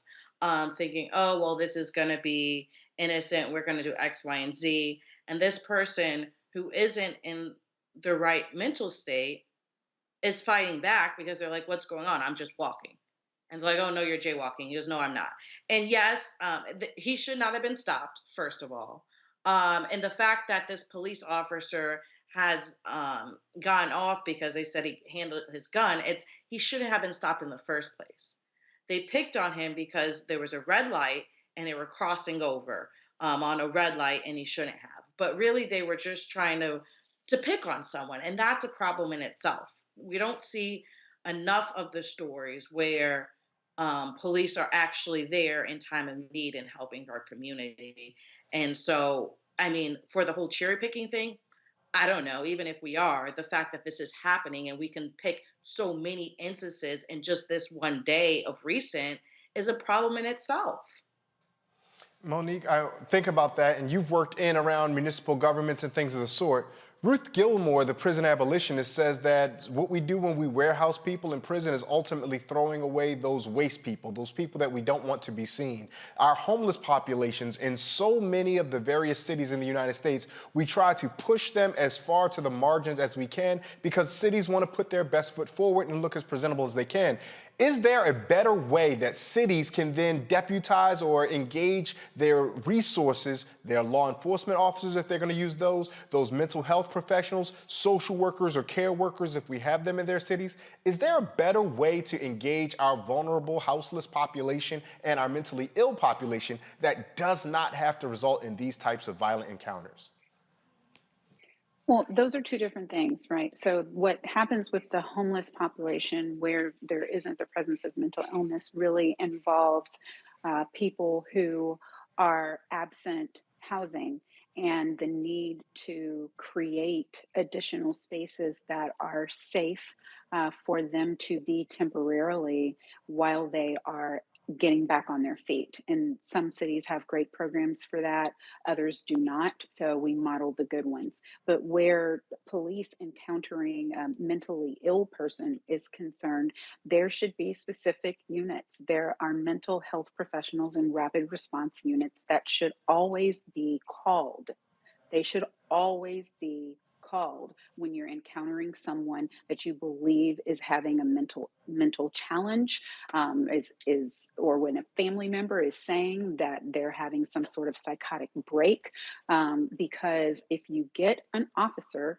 Thinking, oh, well, this is going to be innocent. We're going to do X, Y, and Z. And this person who isn't in the right mental state is fighting back because they're like, what's going on? I'm just walking. And they're like, oh, no, you're jaywalking. He goes, no, I'm not. And yes, he should not have been stopped, first of all. And the fact that this police officer has gone off because they said he handled his gun, he shouldn't have been stopped in the first place. They picked on him because there was a red light and they were crossing over on a red light, and he shouldn't have. But really, they were just trying to pick on someone, and that's a problem in itself. We don't see enough of the stories where police are actually there in time of need and helping our community. And so, I mean, for the whole cherry picking thing, I don't know, even if we are, the fact that this is happening and we can pick so many instances in just this one day of recent is a problem in itself. Monique, I think about that, and you've worked in around municipal governments and things of the sort. Ruth Gilmore, the prison abolitionist, says that what we do when we warehouse people in prison is ultimately throwing away those waste people, those people that we don't want to be seen. Our homeless populations in so many of the various cities in the United States, we try to push them as far to the margins as we can because cities want to put their best foot forward and look as presentable as they can. Is there a better way that cities can then deputize or engage their resources, their law enforcement officers, if they're going to use those mental health professionals, social workers or care workers, if we have them in their cities? Is there a better way to engage our vulnerable, houseless population and our mentally ill population that does not have to result in these types of violent encounters? Well, those are two different things, right? So what happens with the homeless population where there isn't the presence of mental illness really involves people who are absent housing and the need to create additional spaces that are safe for them to be temporarily while they are getting back on their feet. And some cities have great programs for that, others do not. So we model the good ones. But where police encountering a mentally ill person is concerned, there should be specific units. There are mental health professionals and rapid response units that should always be called. They should always be called when you're encountering someone that you believe is having a mental challenge, or when a family member is saying that they're having some sort of psychotic break. Because if you get an officer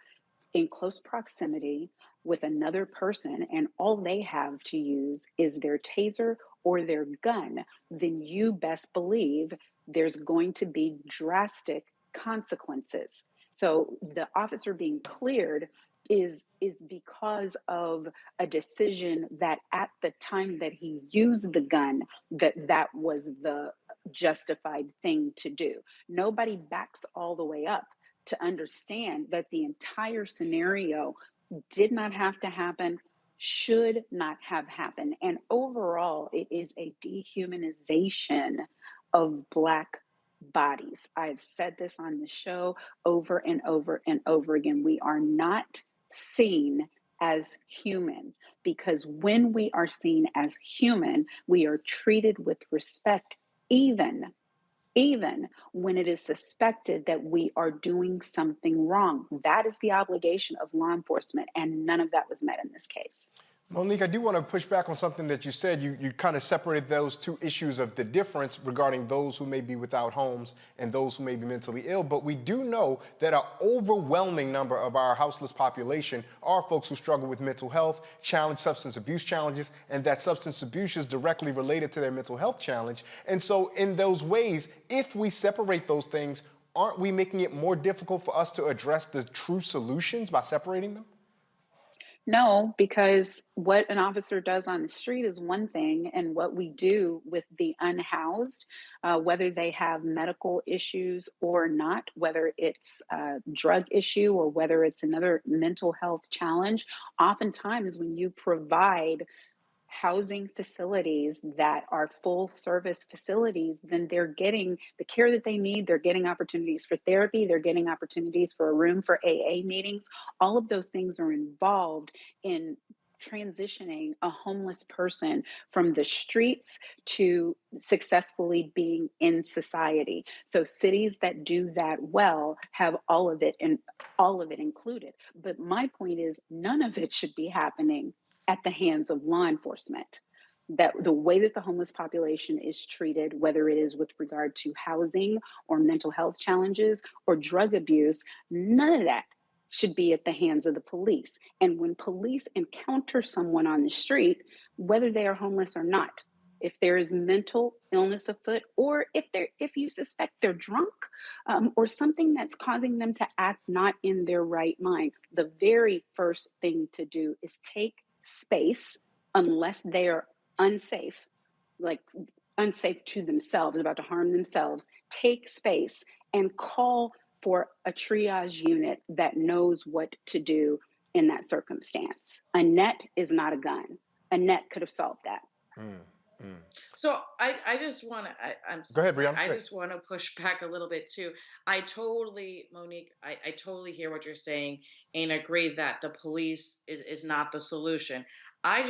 in close proximity with another person and all they have to use is their taser or their gun, then you best believe there's going to be drastic consequences. So the officer being cleared is because of a decision that at the time that he used the gun, that was the justified thing to do. Nobody backs all the way up to understand that the entire scenario did not have to happen, should not have happened. And overall, it is a dehumanization of Black bodies. I've said this on the show over and over and over again. We are not seen as human, because when we are seen as human, we are treated with respect, even when it is suspected that we are doing something wrong. That is the obligation of law enforcement, and none of that was met in this case. Monique, I do want to push back on something that you said. You kind of separated those two issues of the difference regarding those who may be without homes and those who may be mentally ill. But we do know that an overwhelming number of our houseless population are folks who struggle with mental health, substance abuse challenges, and that substance abuse is directly related to their mental health challenge. And so in those ways, if we separate those things, aren't we making it more difficult for us to address the true solutions by separating them? No, because what an officer does on the street is one thing, and what we do with the unhoused, whether they have medical issues or not, whether it's a drug issue or whether it's another mental health challenge, oftentimes when you provide housing facilities that are full service facilities, then they're getting the care that they need. They're getting opportunities for therapy. They're getting opportunities for a room for AA meetings. All of those things are involved in transitioning a homeless person from the streets to successfully being in society. So cities that do that well have all of it included. But my point is, none of it should be happening at the hands of law enforcement. That the way that the homeless population is treated, whether it is with regard to housing or mental health challenges or drug abuse, none of that should be at the hands of the police. And when police encounter someone on the street, whether they are homeless or not, if there is mental illness afoot, or if you suspect they're drunk, or something that's causing them to act not in their right mind, the very first thing to do is take space, unless they are unsafe, like unsafe to themselves, about to harm themselves, take space and call for a triage unit that knows what to do in that circumstance. A net is not a gun. A net could have solved that. So I just want to, I'm Go ahead, Brianna. I just want to push back a little bit too. Monique, I totally hear what you're saying and agree that the police is not the solution. I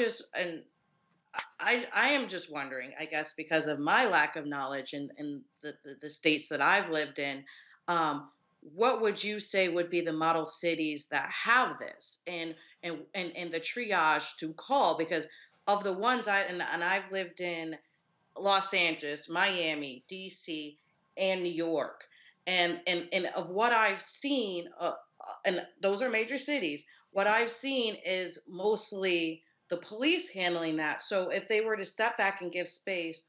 am just wondering, I guess, because of my lack of knowledge in the states that I've lived in, what would you say would be the model cities that have this and the triage to call? Because of the ones I've lived in Los Angeles, Miami, DC, and New York. And of what I've seen, and those are major cities, what I've seen is mostly the police handling that. So if they were to step back and give space,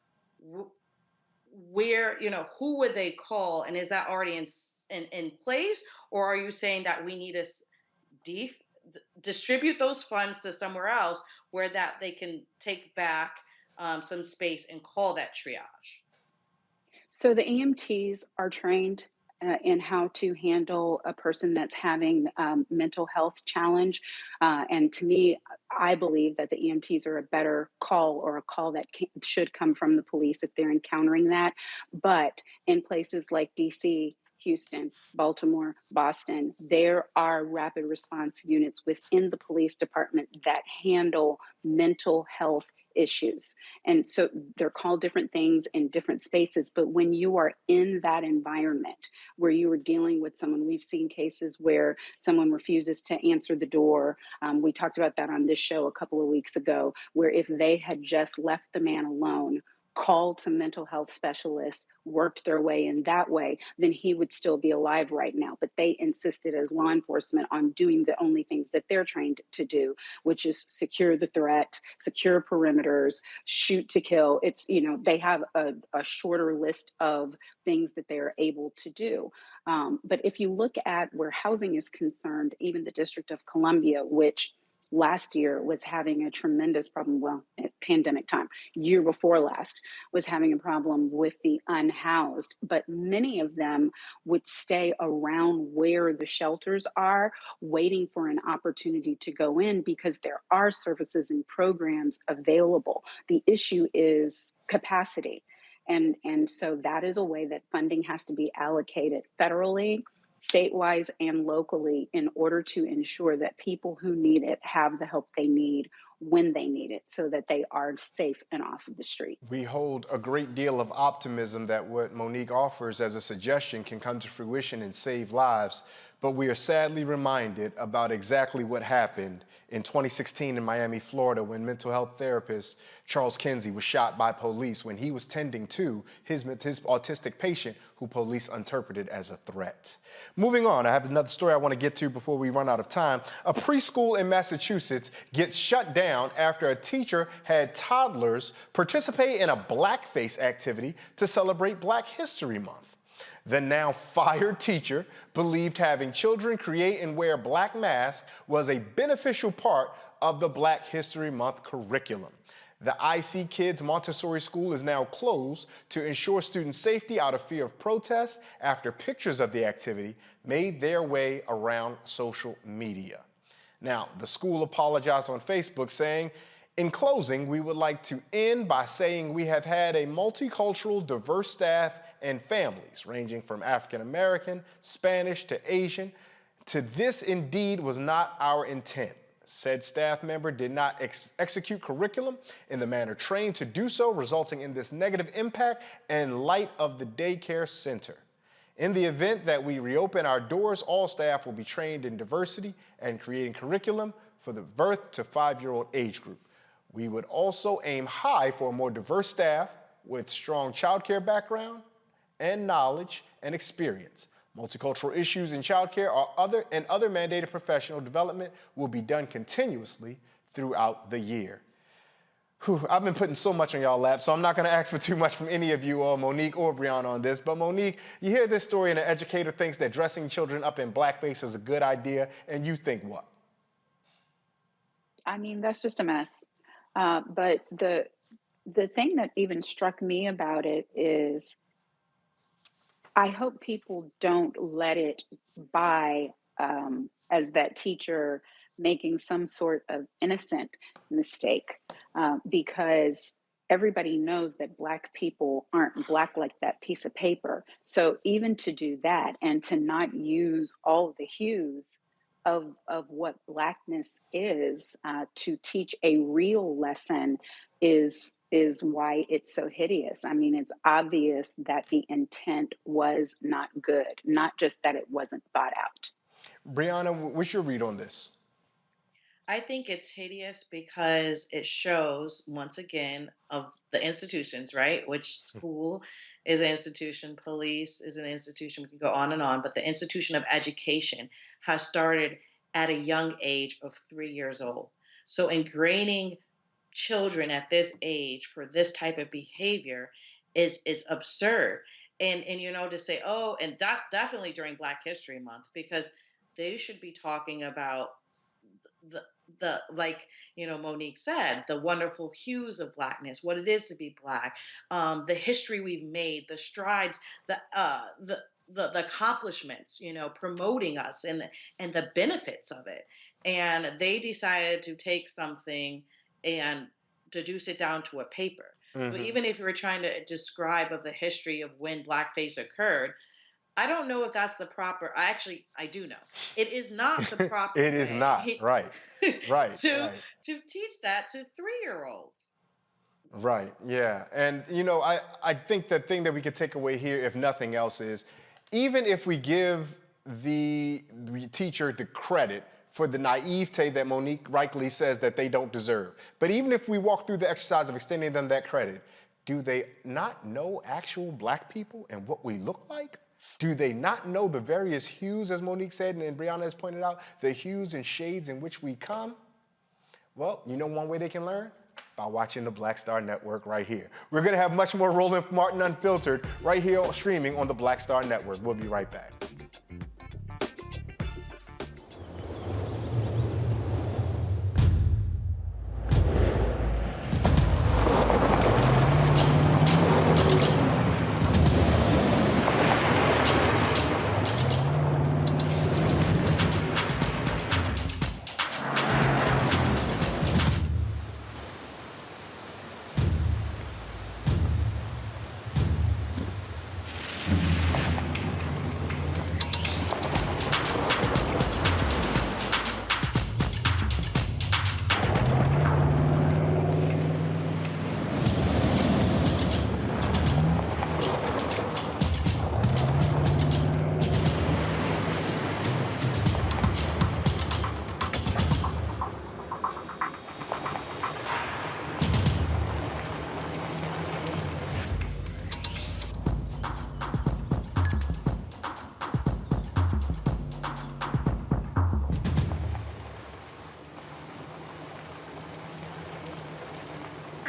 where, who would they call? And is that already in place? Or are you saying that we need to distribute those funds to somewhere else where that they can take back some space and call that triage? So the EMTs are trained in how to handle a person that's having mental health challenge. And to me, I believe that the EMTs are a better call, or a call that should come from the police if they're encountering that. But in places like DC, Houston, Baltimore, Boston, there are rapid response units within the police department that handle mental health issues. And so they're called different things in different spaces. But when you are in that environment where you are dealing with someone, we've seen cases where someone refuses to answer the door. We talked about that on this show a couple of weeks ago, where if they had just left the man alone, called some mental health specialists, worked their way in that way, then he would still be alive right now. But they insisted as law enforcement on doing the only things that they're trained to do, which is secure the threat, secure perimeters, shoot to kill. It's, they have a shorter list of things that they're able to do. But if you look at where housing is concerned, even the District of Columbia, which last year was having a tremendous problem, well, at pandemic time, year before last, was having a problem with the unhoused, but many of them would stay around where the shelters are, waiting for an opportunity to go in because there are services and programs available. The issue is capacity. And so that is a way that funding has to be allocated federally, statewide, and locally in order to ensure that people who need it have the help they need when they need it, so that they are safe and off of the street. We hold a great deal of optimism that what Monique offers as a suggestion can come to fruition and save lives, but we are sadly reminded about exactly what happened in 2016 in Miami, Florida, when mental health therapist Charles Kinsey was shot by police when he was tending to his autistic patient who police interpreted as a threat. Moving on, I have another story I want to get to before we run out of time. A preschool in Massachusetts gets shut down after a teacher had toddlers participate in a blackface activity to celebrate Black History Month. The now fired teacher believed having children create and wear black masks was a beneficial part of the Black History Month curriculum. The IC Kids Montessori School is now closed to ensure student safety out of fear of protests after pictures of the activity made their way around social media. Now, the school apologized on Facebook saying, "In closing, we would like to end by saying we have had a multicultural, diverse staff and families ranging from African American, Spanish to Asian. This indeed was not our intent. Said staff member did not execute curriculum in the manner trained to do so, resulting in this negative impact in light of the daycare center. In the event that we reopen our doors, all staff will be trained in diversity and creating curriculum for the birth to 5-year-old age group. We would also aim high for a more diverse staff with strong childcare background and knowledge and experience. Multicultural issues in childcare or other mandated professional development will be done continuously throughout the year." I've been putting so much on y'all lap, so I'm not gonna ask for too much from any of you, or Monique or Brianna, on this. But Monique, you hear this story and an educator thinks that dressing children up in blackface is a good idea, and you think what? I mean, that's just a mess. But the thing that even struck me about it is, I hope people don't let it by as that teacher making some sort of innocent mistake, because everybody knows that Black people aren't Black like that piece of paper. So even to do that and to not use all the hues of what Blackness is to teach a real lesson is why it's so hideous. I mean, it's obvious that the intent was not good, not just that it wasn't thought out. Brianna, what's your read on this? I think it's hideous because it shows, once again, of the institutions, right? Which school is an institution, police is an institution, we can go on, but the institution of education has started at a young age of 3 years old. So ingraining children at this age for this type of behavior is absurd. And to say, oh, and definitely during Black History Month, because they should be talking about the like Monique said, the wonderful hues of Blackness, what it is to be Black, the history we've made, the strides, the accomplishments, promoting us and the benefits of it. And they decided to take something and deduce it down to a paper. So even if you were trying to describe of the history of when blackface occurred, I don't know if that's the proper. I do know it is not the proper. It is not right. Right. to teach that to 3-year-olds. Right. Yeah. And I think the thing that we could take away here, if nothing else, is even if we give the teacher the credit for the naivete that Monique rightly says that they don't deserve, but even if we walk through the exercise of extending them that credit, do they not know actual black people and what we look like? Do they not know the various hues, as Monique said, and Brianna has pointed out, the hues and shades in which we come? Well, you know one way they can learn? By watching the Black Star Network right here. We're going to have much more Roland Martin Unfiltered right here streaming on the Black Star Network. We'll be right back.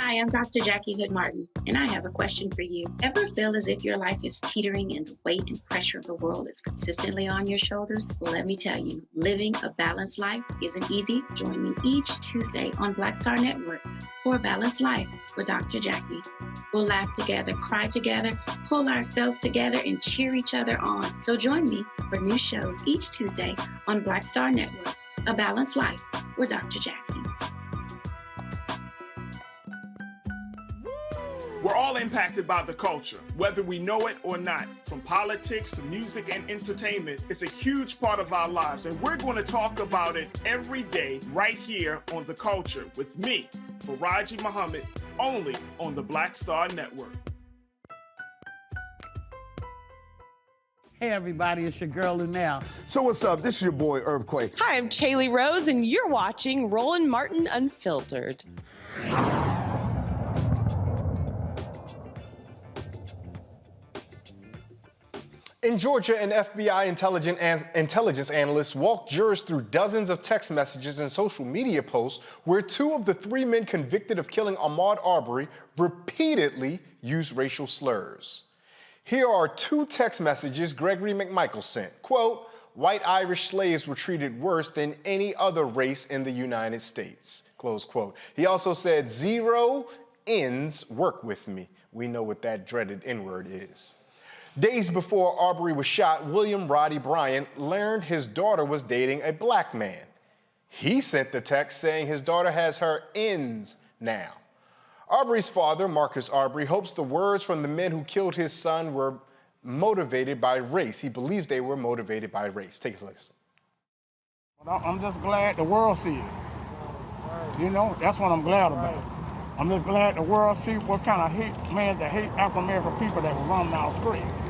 Hi, I'm Dr. Jackie Hood Martin, and I have a question for you. Ever feel as if your life is teetering and the weight and pressure of the world is consistently on your shoulders? Well, let me tell you, living a balanced life isn't easy. Join me each Tuesday on Black Star Network for A Balanced Life with Dr. Jackie. We'll laugh together, cry together, pull ourselves together, and cheer each other on. So join me for new shows each Tuesday on Black Star Network, A Balanced Life with Dr. Jackie. We're all impacted by the culture, whether we know it or not. From politics to music and entertainment, it's a huge part of our lives, and we're going to talk about it every day right here on The Culture with me, Faraji Muhammad, only on the Black Star Network. Hey everybody, it's your girl Lunel. So what's up? This is your boy Earthquake. Hi, I'm Chaley Rose, and you're watching Roland Martin Unfiltered. In Georgia, an FBI intelligence analyst walked jurors through dozens of text messages and social media posts where 2 of the 3 men convicted of killing Ahmaud Arbery repeatedly used racial slurs. Here are 2 text messages Gregory McMichael sent. Quote, "White Irish slaves were treated worse than any other race in the United States." Close quote. He also said, "0 ends work with me." We know what that dreaded N-word is. Days before Arbery was shot, William Roddy Bryant learned his daughter was dating a black man. He sent the text saying his daughter has her ends now. Arbery's father, Marcus Arbery, hopes the words from the men who killed his son were motivated by race. He believes they were motivated by race. Take a listen. I'm just glad the world see it. You know, that's what I'm glad about. I'm just glad the world see what kind of hate, man, that hate African-American people that were running our streets.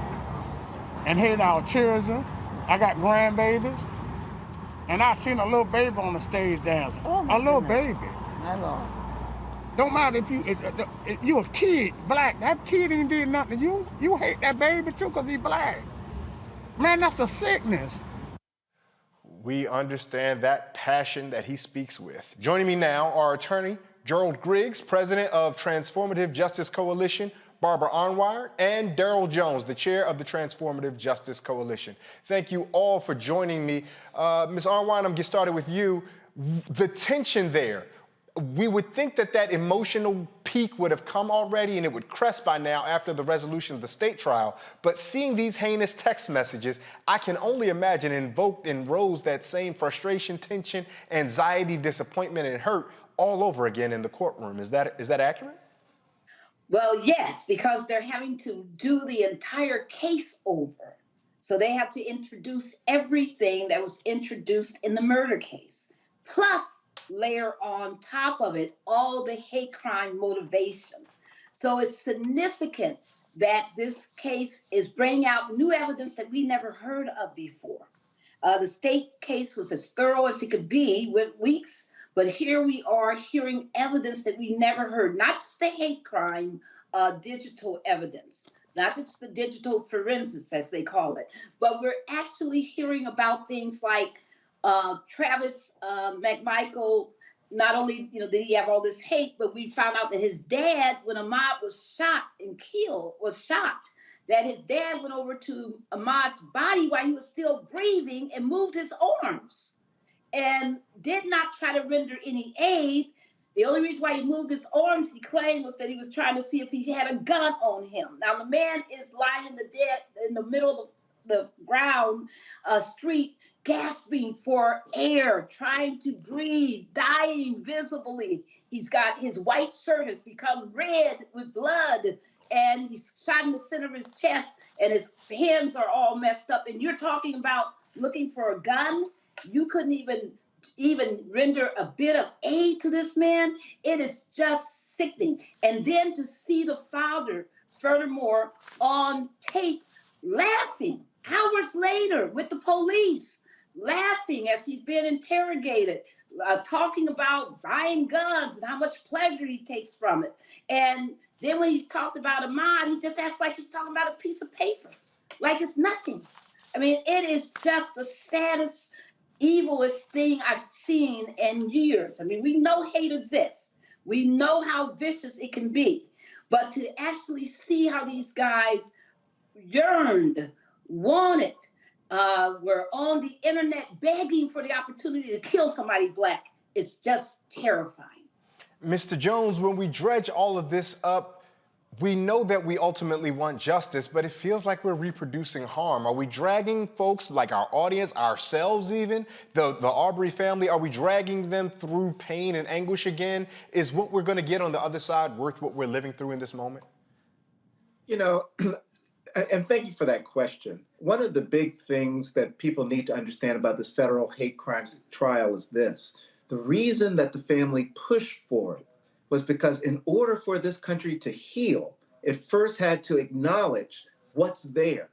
And hate our children. I got grandbabies. And I seen a little baby on the stage dancing. Oh my a little goodness. baby. My Lord. Don't matter if you a kid, black, that kid ain't did nothing to you. You hate that baby too because he black. Man, that's a sickness. We understand that passion that he speaks with. Joining me now are attorney Gerald Griggs, president of Transformative Justice Coalition, Barbara Arnwire, and Daryl Jones, the chair of the Transformative Justice Coalition. Thank you all for joining me. Ms. Arnwire, I'm going to get started with you. The tension there. we would think that that emotional peak would have come already and it would crest by now after the resolution of the state trial. But seeing these heinous text messages, I can only imagine invoked and rose that same frustration, tension, anxiety, disappointment, and hurt all over again in the courtroom. Is that accurate? Well, yes, because they're having to do the entire case over. So they have to introduce everything that was introduced in the murder case, plus layer on top of it all the hate crime motivation. So it's significant that this case is bringing out new evidence that we never heard of before. The state case was as thorough as it could be with weeks, but here we are hearing evidence that we never heard, not just the hate crime digital evidence, not just the digital forensics, as they call it, but we're actually hearing about things like Travis McMichael. Not only did he have all this hate, but we found out that his dad, when Ahmaud was shot and killed, that his dad went over to Ahmaud's body while he was still breathing and moved his arms and did not try to render any aid. The only reason why he moved his arms, he claimed, was that he was trying to see if he had a gun on him. Now, the man is lying in the middle of the ground street, gasping for air, trying to breathe, dying visibly. He's got his white shirt has become red with blood, and he's shot in the center of his chest, and his hands are all messed up. And you're talking about looking for a gun? You couldn't even render a bit of aid to this man. It is just sickening. And then to see the father, furthermore, on tape laughing hours later with the police, laughing as he's being interrogated, talking about buying guns and how much pleasure he takes from it. And then when he's talked about Ahmaud, he just acts like he's talking about a piece of paper, like it's nothing. I mean, it is just the saddest, evilest thing I've seen in years. I mean, we know hate exists. We know how vicious it can be. But to actually see how these guys yearned, wanted, were on the internet begging for the opportunity to kill somebody black is just terrifying. Mr. Jones, when we dredge all of this up, we know that we ultimately want justice, but it feels like we're reproducing harm. Are we dragging folks, like our audience, ourselves even, the Arbery family, are we dragging them through pain and anguish again? Is what we're gonna get on the other side worth what we're living through in this moment? And thank you for that question. One of the big things that people need to understand about this federal hate crimes trial is this. The reason that the family pushed for it was because in order for this country to heal, it first had to acknowledge what's there.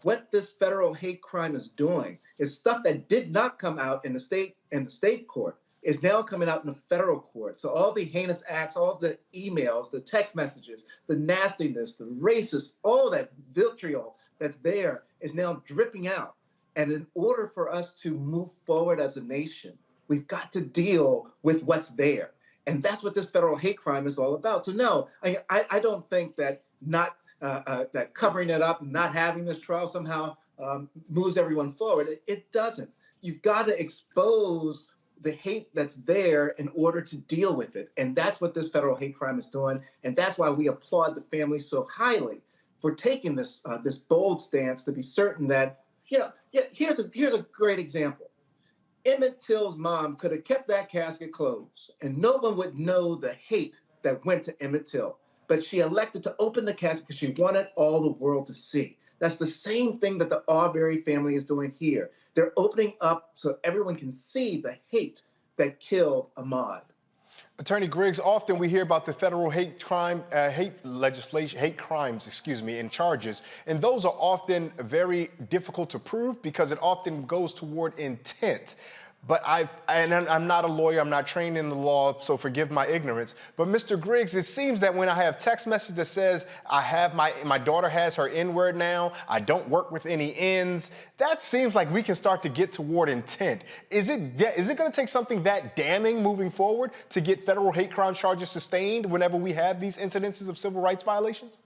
What this federal hate crime is doing is stuff that did not come out in the state court is now coming out in the federal court. So all the heinous acts, all the emails, the text messages, the nastiness, the racist, all that vitriol that's there is now dripping out. And in order for us to move forward as a nation, we've got to deal with what's there. And that's what this federal hate crime is all about. So no, I don't think that that covering it up and not having this trial somehow moves everyone forward. It doesn't. You've got to expose the hate that's there in order to deal with it. And that's what this federal hate crime is doing. And that's why we applaud the family so highly for taking this this bold stance to be certain that, here's a great example. Emmett Till's mom could have kept that casket closed and no one would know the hate that went to Emmett Till. But she elected to open the casket because she wanted all the world to see. That's the same thing that the Arbery family is doing here. They're opening up so everyone can see the hate that killed Ahmaud. Attorney Griggs, often we hear about the federal hate crimes, and charges, and those are often very difficult to prove because it often goes toward intent. But I'm not a lawyer, I'm not trained in the law, so forgive my ignorance. But Mr. Griggs, it seems that when I have text message that says I have my daughter has her N-word now, I don't work with any N's, that seems like we can start to get toward intent. Is it going to take something that damning moving forward to get federal hate crime charges sustained whenever we have these incidences of civil rights violations?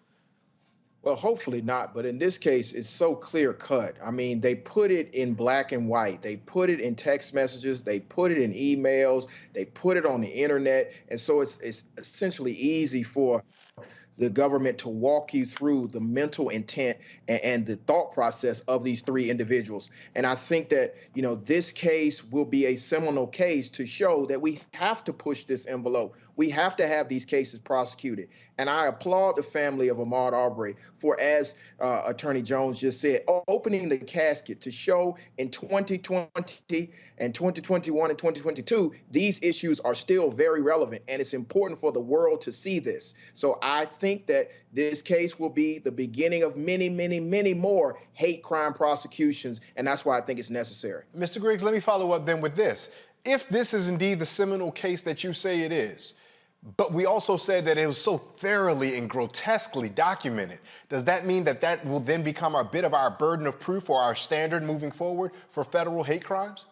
Well, hopefully not, but in this case, it's so clear cut. I mean, they put it in black and white. They put it in text messages. They put it in emails. They put it on the internet. And so it's essentially easy for the government to walk you through the mental intent and the thought process of these three individuals. And I think that, this case will be a seminal case to show that we have to push this envelope. We have to have these cases prosecuted. And I applaud the family of Ahmaud Arbery for, as Attorney Jones just said, opening the casket to show in 2020 and 2021 and 2022, these issues are still very relevant. And it's important for the world to see this. So I think that this case will be the beginning of many, many, many more hate crime prosecutions. And that's why I think it's necessary. Mr. Griggs, let me follow up then with this. If this is indeed the seminal case that you say it is, but we also said that it was so thoroughly and grotesquely documented, does that mean that that will then become a bit of our burden of proof or our standard moving forward for federal hate crimes?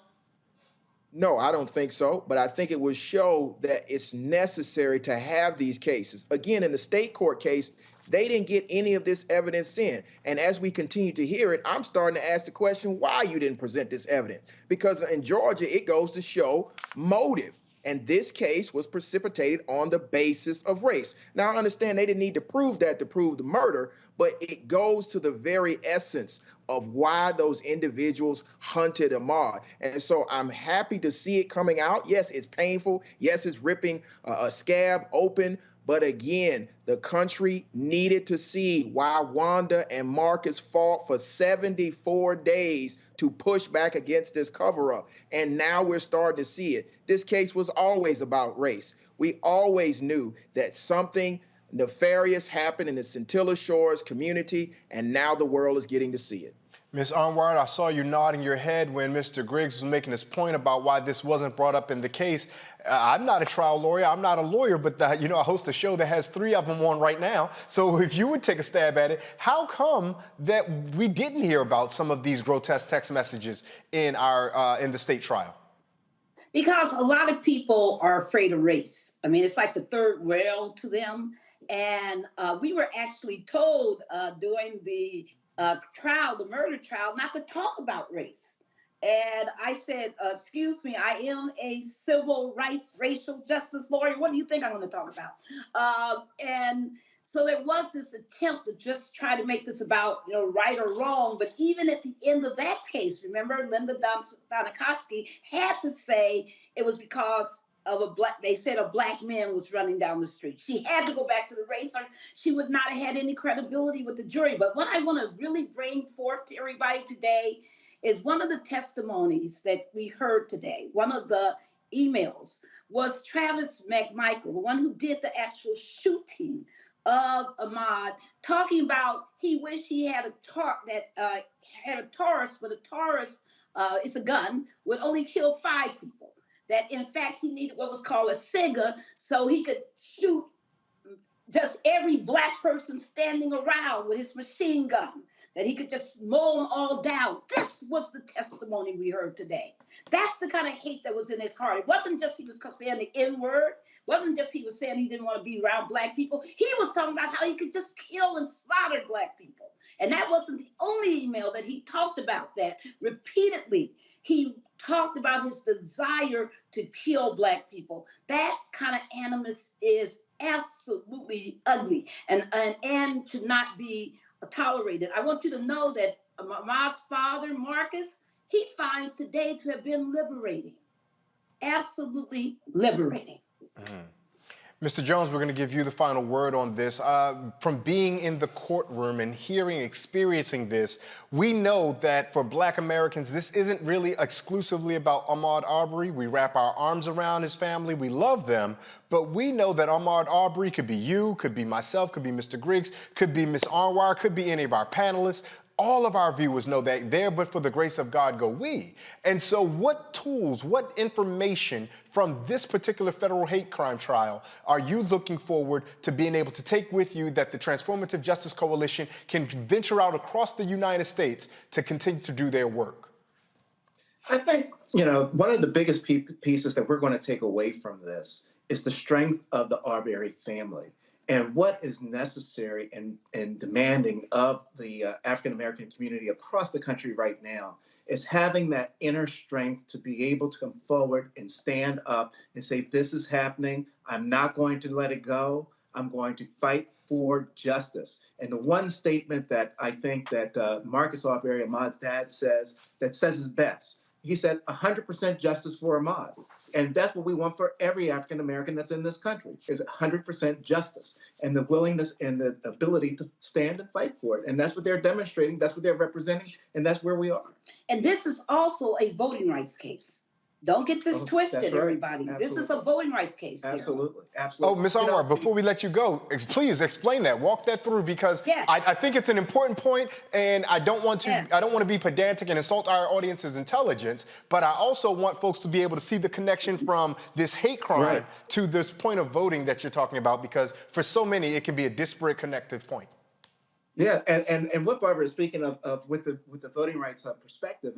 No, I don't think so, but I think it will show that it's necessary to have these cases. Again, in the state court case, they didn't get any of this evidence in. And as we continue to hear it, I'm starting to ask the question why you didn't present this evidence. Because in Georgia, it goes to show motive. And this case was precipitated on the basis of race. Now, I understand they didn't need to prove that to prove the murder, but it goes to the very essence of why those individuals hunted Ahmaud. And so I'm happy to see it coming out. Yes, it's painful. Yes, it's ripping a scab open. But again, the country needed to see why Wanda and Marcus fought for 74 days to push back against this cover-up. And now we're starting to see it. This case was always about race. We always knew that something nefarious happened in the Scintilla Shores community, and now the world is getting to see it. Ms. Onward, I saw you nodding your head when Mr. Griggs was making his point about why this wasn't brought up in the case. I'm not a trial lawyer, I'm not a lawyer, but I host a show that has 3 of them on right now. So if you would take a stab at it, how come that we didn't hear about some of these grotesque text messages in the state trial? Because a lot of people are afraid of race. I mean, it's like the third rail to them. And we were actually told during the trial, the murder trial, not to talk about race. And I said, excuse me, I am a civil rights, racial justice lawyer. What do you think I'm going to talk about? And so there was this attempt to just try to make this about, right or wrong. But even at the end of that case, remember, Linda Donikoski had to say it was because of they said a black man was running down the street. She had to go back to the race or she would not have had any credibility with the jury. But what I want to really bring forth to everybody today is one of the testimonies that we heard today, one of the emails, was Travis McMichael, the one who did the actual shooting of Ahmaud, talking about he wished he had a Taurus, but a Taurus is a gun, would only kill 5 people. That in fact he needed what was called a SIGA so he could shoot just every black person standing around with his machine gun, that he could just mow them all down. This was the testimony we heard today. That's the kind of hate that was in his heart. It wasn't just he was saying the N-word. It wasn't just he was saying he didn't want to be around black people. He was talking about how he could just kill and slaughter black people. And that wasn't the only email that he talked about that repeatedly. He talked about his desire to kill black people. That kind of animus is absolutely ugly and should not be tolerated. I want you to know that Ahmaud's father, Marcus, he finds today to have been liberating. Absolutely liberating. Mr. Jones, we're going to give you the final word on this. From being in the courtroom and experiencing this, we know that for Black Americans, this isn't really exclusively about Ahmaud Arbery. We wrap our arms around his family. We love them. But we know that Ahmaud Arbery could be you, could be myself, could be Mr. Griggs, could be Ms. Arwar, could be any of our panelists. All of our viewers know that there, but for the grace of God go we. And so what tools, what information from this particular federal hate crime trial are you looking forward to being able to take with you that the Transformative Justice Coalition can venture out across the United States to continue to do their work? I think, one of the biggest pieces that we're going to take away from this is the strength of the Arbery family. And what is necessary and demanding of the African American community across the country right now is having that inner strength to be able to come forward and stand up and say, this is happening. I'm not going to let it go. I'm going to fight for justice. And the one statement that I think that Marcus Aubrey, Ahmaud's dad, says it best. He said 100% justice for Ahmaud. And that's what we want for every African American that's in this country, is 100% justice and the willingness and the ability to stand and fight for it. And that's what they're demonstrating, that's what they're representing, and that's where we are. And this is also a voting rights case. Don't get this twisted, right. everybody. Absolutely. This is a voting rights case. Absolutely, Here. absolutely. Oh, Ms. Anwar, before we let you go, please explain that. Walk that through, because I think it's an important point, and I don't want to be pedantic and insult our audience's intelligence, but I also want folks to be able to see the connection from this hate crime to this point of voting that you're talking about, because for so many it can be a disparate connective point. Yeah, and what Barbara is speaking of with the voting rights perspective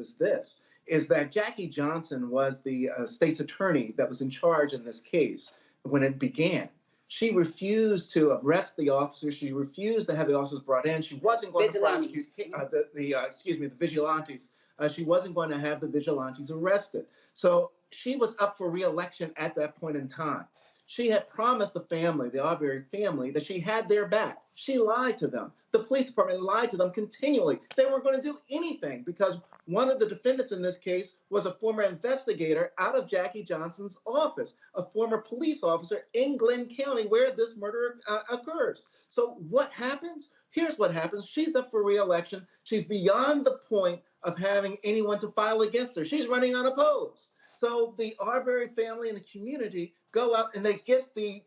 is that Jackie Johnson was the state's attorney that was in charge in this case when it began. She refused to arrest the officers. She refused to have the officers brought in. She wasn't going to prosecute the vigilantes. She wasn't going to have the vigilantes arrested. So she was up for re-election at that point in time. She had promised the family, the Aubrey family, that she had their back. She lied to them. The police department lied to them continually. They weren't going to do anything because one of the defendants in this case was a former investigator out of Jackie Johnson's office, a former police officer in Glenn County where this murder occurs. So what happens? Here's what happens. She's up for re-election. She's beyond the point of having anyone to file against her. She's running unopposed. So the Arbery family and the community go out and they get the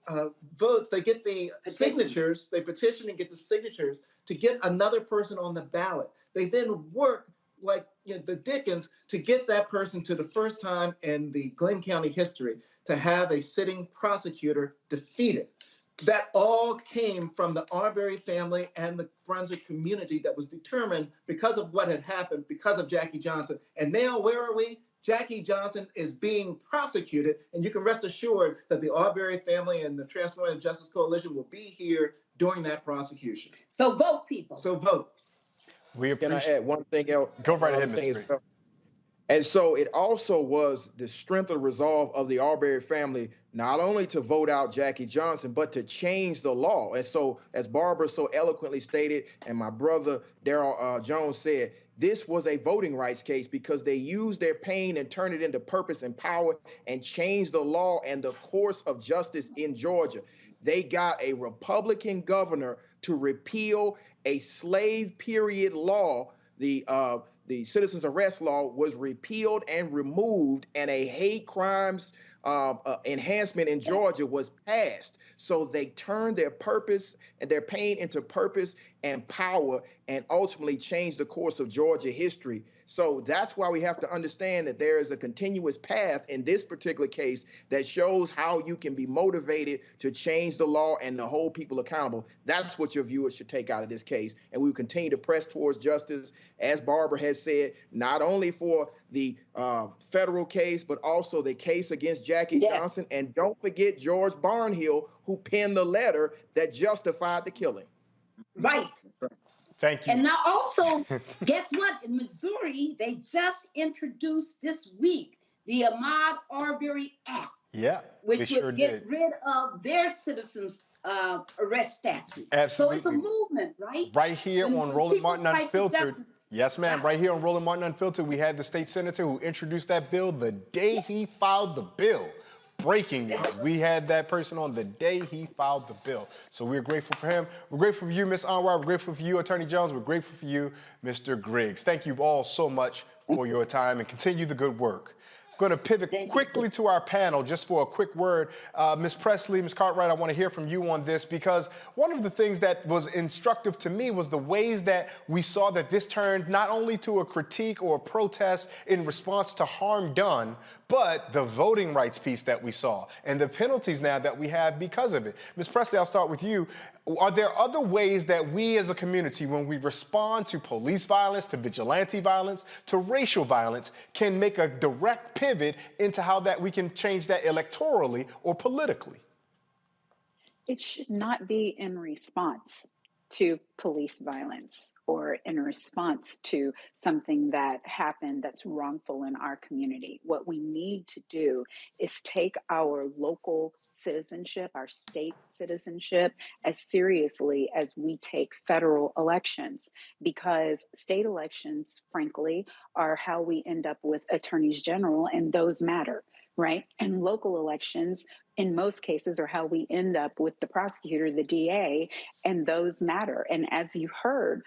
votes, they get the signatures, they petition and get the signatures to get another person on the ballot. They then work like the Dickens to get that person to the first time in the Glenn County history to have a sitting prosecutor defeated. That all came from the Arbery family and the Brunswick community that was determined because of what had happened, because of Jackie Johnson. And now where are we? Jackie Johnson is being prosecuted, and you can rest assured that the Arbery family and the Transformative Justice Coalition will be here during that prosecution. So vote, people. So vote. Can I add one thing else? Go right ahead, Mr. And so it also was the strength of resolve of the Arbery family, not only to vote out Jackie Johnson, but to change the law. And so, as Barbara so eloquently stated, and my brother Darrell Jones said, this was a voting rights case because they used their pain and turned it into purpose and power and changed the law and the course of justice in Georgia. They got a Republican governor to repeal a slave period law. The citizens arrest law was repealed and removed, and a hate crimes enhancement in Georgia was passed. So they turned their purpose and their pain into purpose and power and ultimately changed the course of Georgia history. So that's why we have to understand that there is a continuous path in this particular case that shows how you can be motivated to change the law and to hold people accountable. That's what your viewers should take out of this case. And we will continue to press towards justice, as Barbara has said, not only for the federal case, but also the case against Jackie Johnson. And don't forget George Barnhill, who penned the letter that justified the killing. Right. Thank you. And now also, guess what? In Missouri, they just introduced this week the Ahmaud Arbery Act. Yeah, which would get rid of their citizens' arrest statute. Absolutely. So it's a movement, right? Right here on Roland Martin Unfiltered. Yes, ma'am. Right here on Roland Martin Unfiltered, we had the state senator who introduced that bill the day he filed the bill. Breaking news. We had that person on the day he filed the bill. So we're grateful for him. We're grateful for you, Ms. Anwar. We're grateful for you, Attorney Jones. We're grateful for you, Mr. Griggs. Thank you all so much for your time and continue the good work. I'm going to pivot quickly to our panel just for a quick word. Ms. Presley, Ms. Cartwright, I want to hear from you on this because one of the things that was instructive to me was the ways that we saw that this turned not only to a critique or a protest in response to harm done, but the voting rights piece that we saw and the penalties now that we have because of it. Ms. Presley, I'll start with you. Are there other ways that we as a community, when we respond to police violence, to vigilante violence, to racial violence, can make a direct pivot into how that we can change that electorally or politically? It should not be in response to police violence or in response to something that happened that's wrongful in our community. What we need to do is take our local citizenship, our state citizenship, as seriously as we take federal elections, because state elections, frankly, are how we end up with attorneys general, and those matter, right? And local elections, in most cases, are how we end up with the prosecutor, the DA, and those matter. And as you heard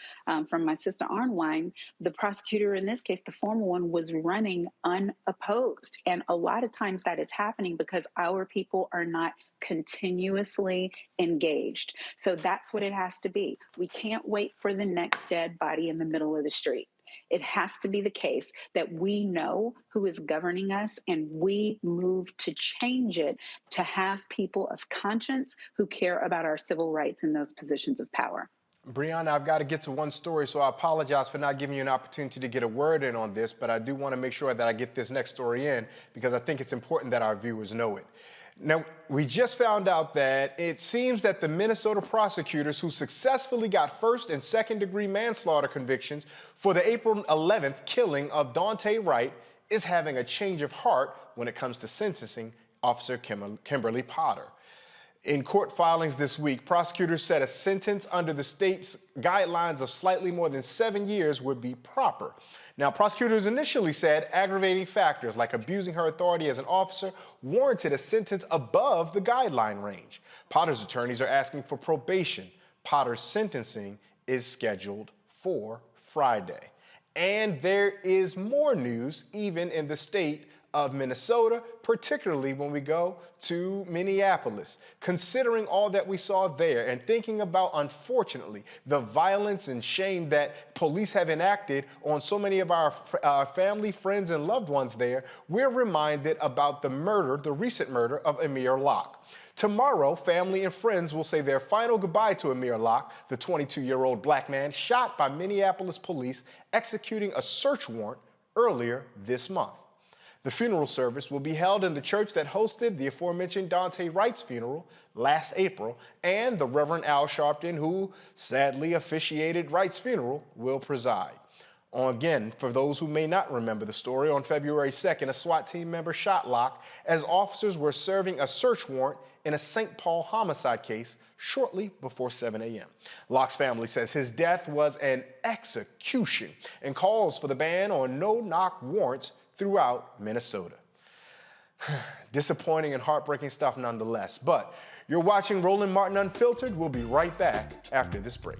from my sister Arnwine, the prosecutor in this case, the former one, was running unopposed. And a lot of times that is happening because our people are not continuously engaged. So that's what it has to be. We can't wait for the next dead body in the middle of the street. It has to be the case that we know who is governing us, and we move to change it to have people of conscience who care about our civil rights in those positions of power. Brianna, I've got to get to one story, so I apologize for not giving you an opportunity to get a word in on this, but I do want to make sure that I get this next story in because I think it's important that our viewers know it. Now, we just found out that it seems that the Minnesota prosecutors who successfully got first and second degree manslaughter convictions for the April 11th killing of Daunte Wright is having a change of heart when it comes to sentencing Officer Kimberly Potter. In court filings this week, prosecutors said a sentence under the state's guidelines of slightly more than 7 years would be proper. Now, prosecutors initially said aggravating factors like abusing her authority as an officer warranted a sentence above the guideline range. Potter's attorneys are asking for probation. Potter's sentencing is scheduled for Friday. And there is more news even in the state of Minnesota, particularly when we go to Minneapolis. Considering all that we saw there and thinking about, unfortunately, the violence and shame that police have enacted on so many of our family, friends, and loved ones there, we're reminded about the recent murder of Amir Locke. Tomorrow, family and friends will say their final goodbye to Amir Locke, the 22-year-old black man shot by Minneapolis police executing a search warrant earlier this month. The funeral service will be held in the church that hosted the aforementioned Daunte Wright's funeral last April, and the Reverend Al Sharpton, who sadly officiated Wright's funeral, will preside. Again, for those who may not remember the story, on February 2nd, a SWAT team member shot Locke as officers were serving a search warrant in a St. Paul homicide case shortly before 7 a.m. Locke's family says his death was an execution and calls for the ban on no-knock warrants throughout Minnesota. Disappointing and heartbreaking stuff nonetheless. But you're watching Roland Martin Unfiltered. We'll be right back after this break.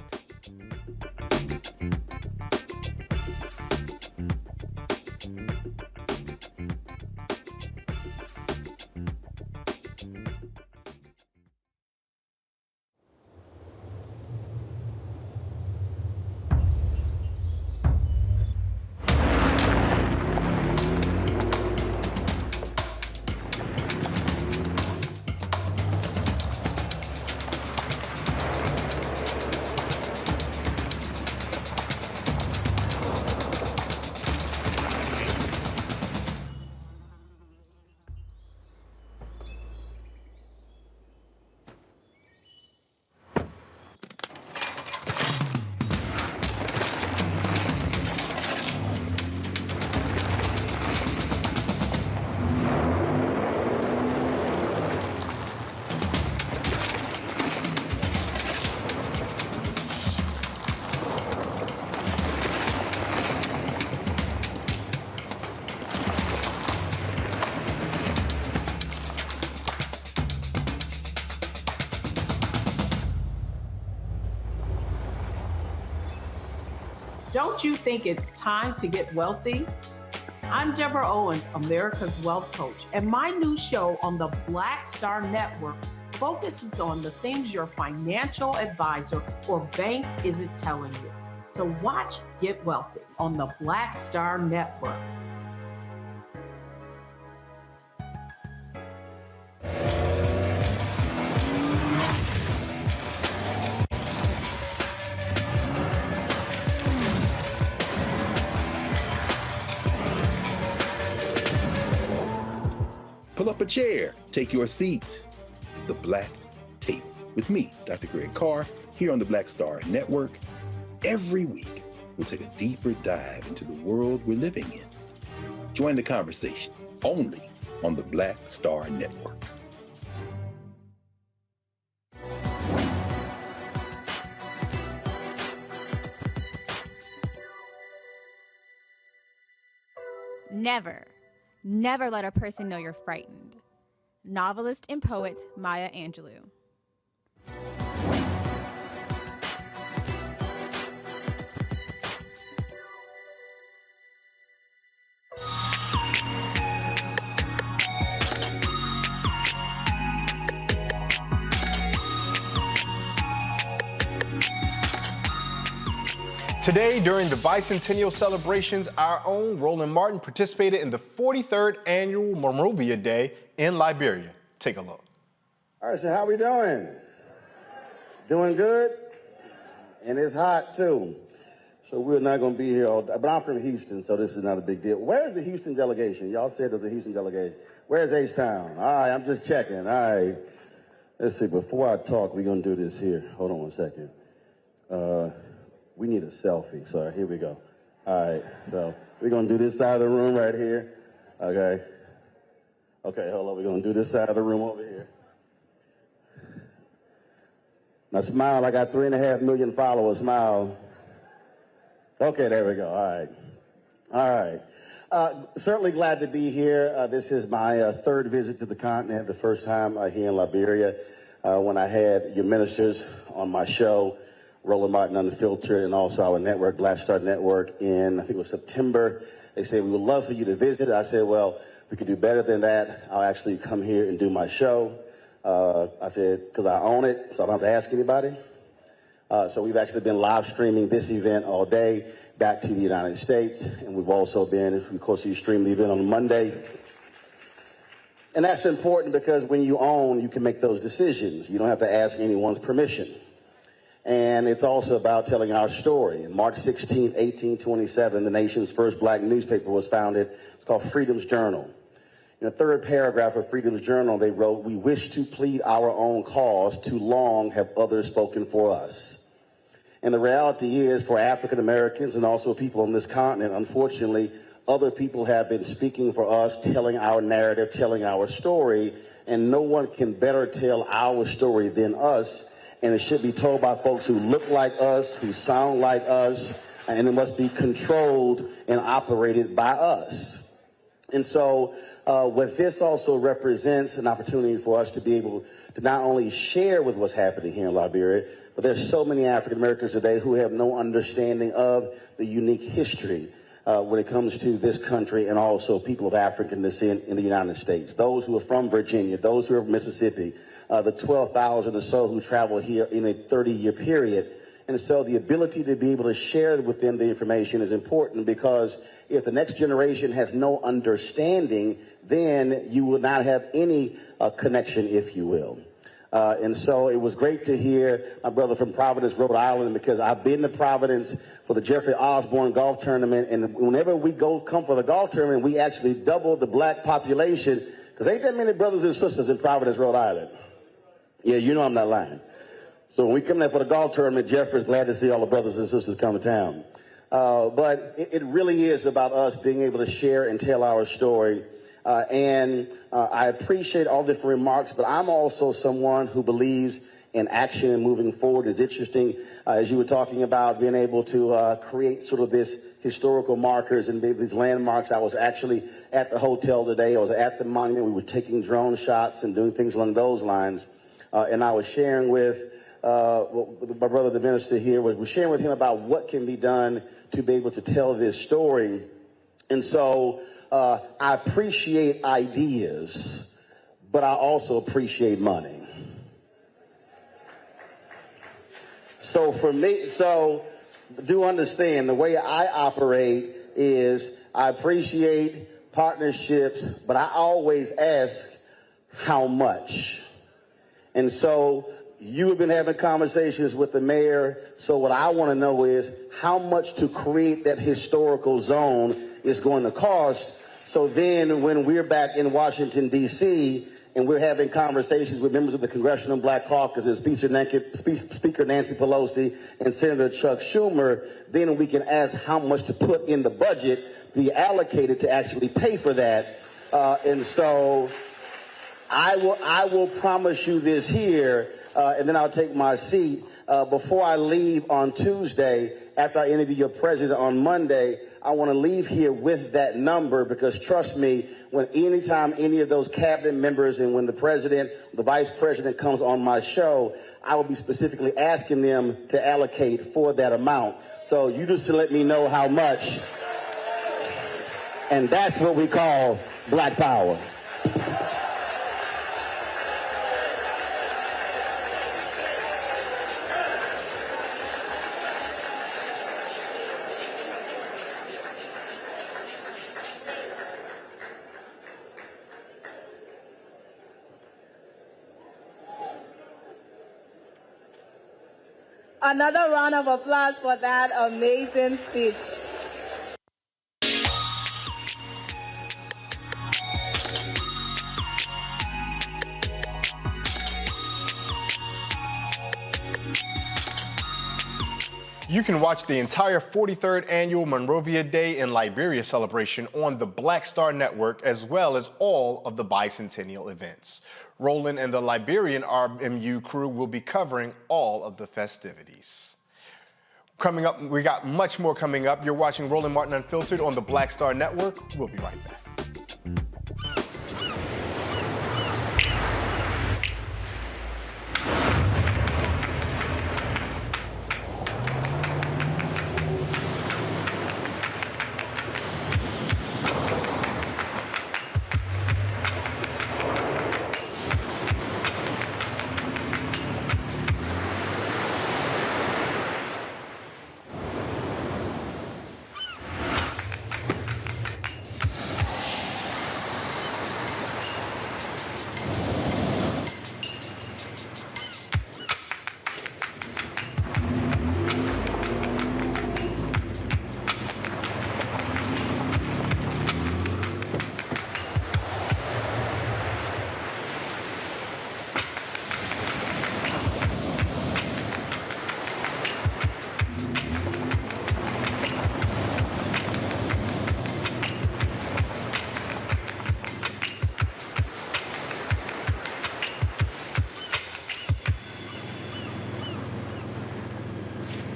Don't you think it's time to get wealthy? I'm Deborah Owens, America's Wealth Coach, and my new show on the Black Star Network focuses on the things your financial advisor or bank isn't telling you. So watch Get Wealthy on the Black Star Network. Pull up a chair, take your seat. The black tape with me, Dr. Greg Carr, here on the Black Star Network. Every week, we'll take a deeper dive into the world we're living in. Join the conversation only on the Black Star Network. Never let a person know you're frightened. Novelist and poet Maya Angelou. Today, during the bicentennial celebrations, our own Roland Martin participated in the 43rd annual Monrovia Day in Liberia. Take a look. All right, so how we doing? Doing good? And it's hot too. So we're not going to be here all day. But I'm from Houston, so this is not a big deal. Where's the Houston delegation? Y'all said there's a Houston delegation. Where's H-Town? All right, I'm just checking. All right. Let's see, before I talk, we're going to do this here. Hold on one second. We need a selfie, so here we go. All right, so we're gonna do this side of the room right here. Okay, hold on, we're gonna do this side of the room over here. Now smile, I got 3.5 million followers, smile. Okay, there we go, all right. Certainly glad to be here. This is my third visit to the continent, the first time here in Liberia when I had your ministers on my show, Roland Martin Unfiltered, and also our network, Black Star Network, in, I think it was September. They said, we would love for you to visit. I said, well, we could do better than that. I'll actually come here and do my show. I said, because I own it, so I don't have to ask anybody. So we've actually been live streaming this event all day back to the United States. And we've also been, of course, you stream the event on Monday. And that's important because when you own, you can make those decisions. You don't have to ask anyone's permission. And it's also about telling our story. On March 16, 1827, the nation's first black newspaper was founded. It's called Freedom's Journal. In the third paragraph of Freedom's Journal, they wrote, "We wish to plead our own cause. Too long have others spoken for us." And the reality is, for African Americans and also people on this continent, unfortunately, other people have been speaking for us, telling our narrative, telling our story, and no one can better tell our story than us. And it should be told by folks who look like us, who sound like us, and it must be controlled and operated by us. And so what this also represents an opportunity for us to be able to not only share with what's happening here in Liberia, but there's so many African Americans today who have no understanding of the unique history when it comes to this country, and also people of African descent in the United States. Those who are from Virginia, those who are from Mississippi, the 12,000 or so who travel here in a 30-year period. And so the ability to be able to share with them the information is important, because if the next generation has no understanding, then you will not have any connection, if you will. And so it was great to hear my brother from Providence, Rhode Island, because I've been to Providence for the Jeffrey Osborne golf tournament. And whenever we come for the golf tournament, we actually double the black population, because ain't that many brothers and sisters in Providence, Rhode Island. Yeah, you know I'm not lying. So when we come there for the golf tournament, Jeffrey's glad to see all the brothers and sisters come to town. But it really is about us being able to share and tell our story. I appreciate all the different remarks, but I'm also someone who believes in action and moving forward. It's interesting, as you were talking about being able to create sort of this historical markers and these landmarks. I was actually at the hotel today. I was at the monument. We were taking drone shots and doing things along those lines. And I was sharing with my brother, the minister here, was sharing with him about what can be done to be able to tell this story. And so I appreciate ideas, but I also appreciate money. So for me, do understand the way I operate is I appreciate partnerships, but I always ask how much. And so you have been having conversations with the mayor. So what I want to know is how much to create that historical zone is going to cost. So then when we're back in Washington, D.C., and we're having conversations with members of the Congressional Black Caucus, Speaker Nancy Pelosi and Senator Chuck Schumer, then we can ask how much to put in the budget, be allocated to actually pay for that. And so I will promise you this here, and then I'll take my seat. Before I leave on Tuesday, after I interview your president on Monday, I want to leave here with that number, because trust me, anytime any of those cabinet members and when the president, the vice president comes on my show, I will be specifically asking them to allocate for that amount. So you just let me know how much. And that's what we call Black Power. Another round of applause for that amazing speech. You can watch the entire 43rd Annual Monrovia Day in Liberia celebration on the Black Star Network, as well as all of the bicentennial events. Roland and the Liberian RMU crew will be covering all of the festivities. Coming up, we got much more coming up. You're watching Roland Martin Unfiltered on the Black Star Network. We'll be right back.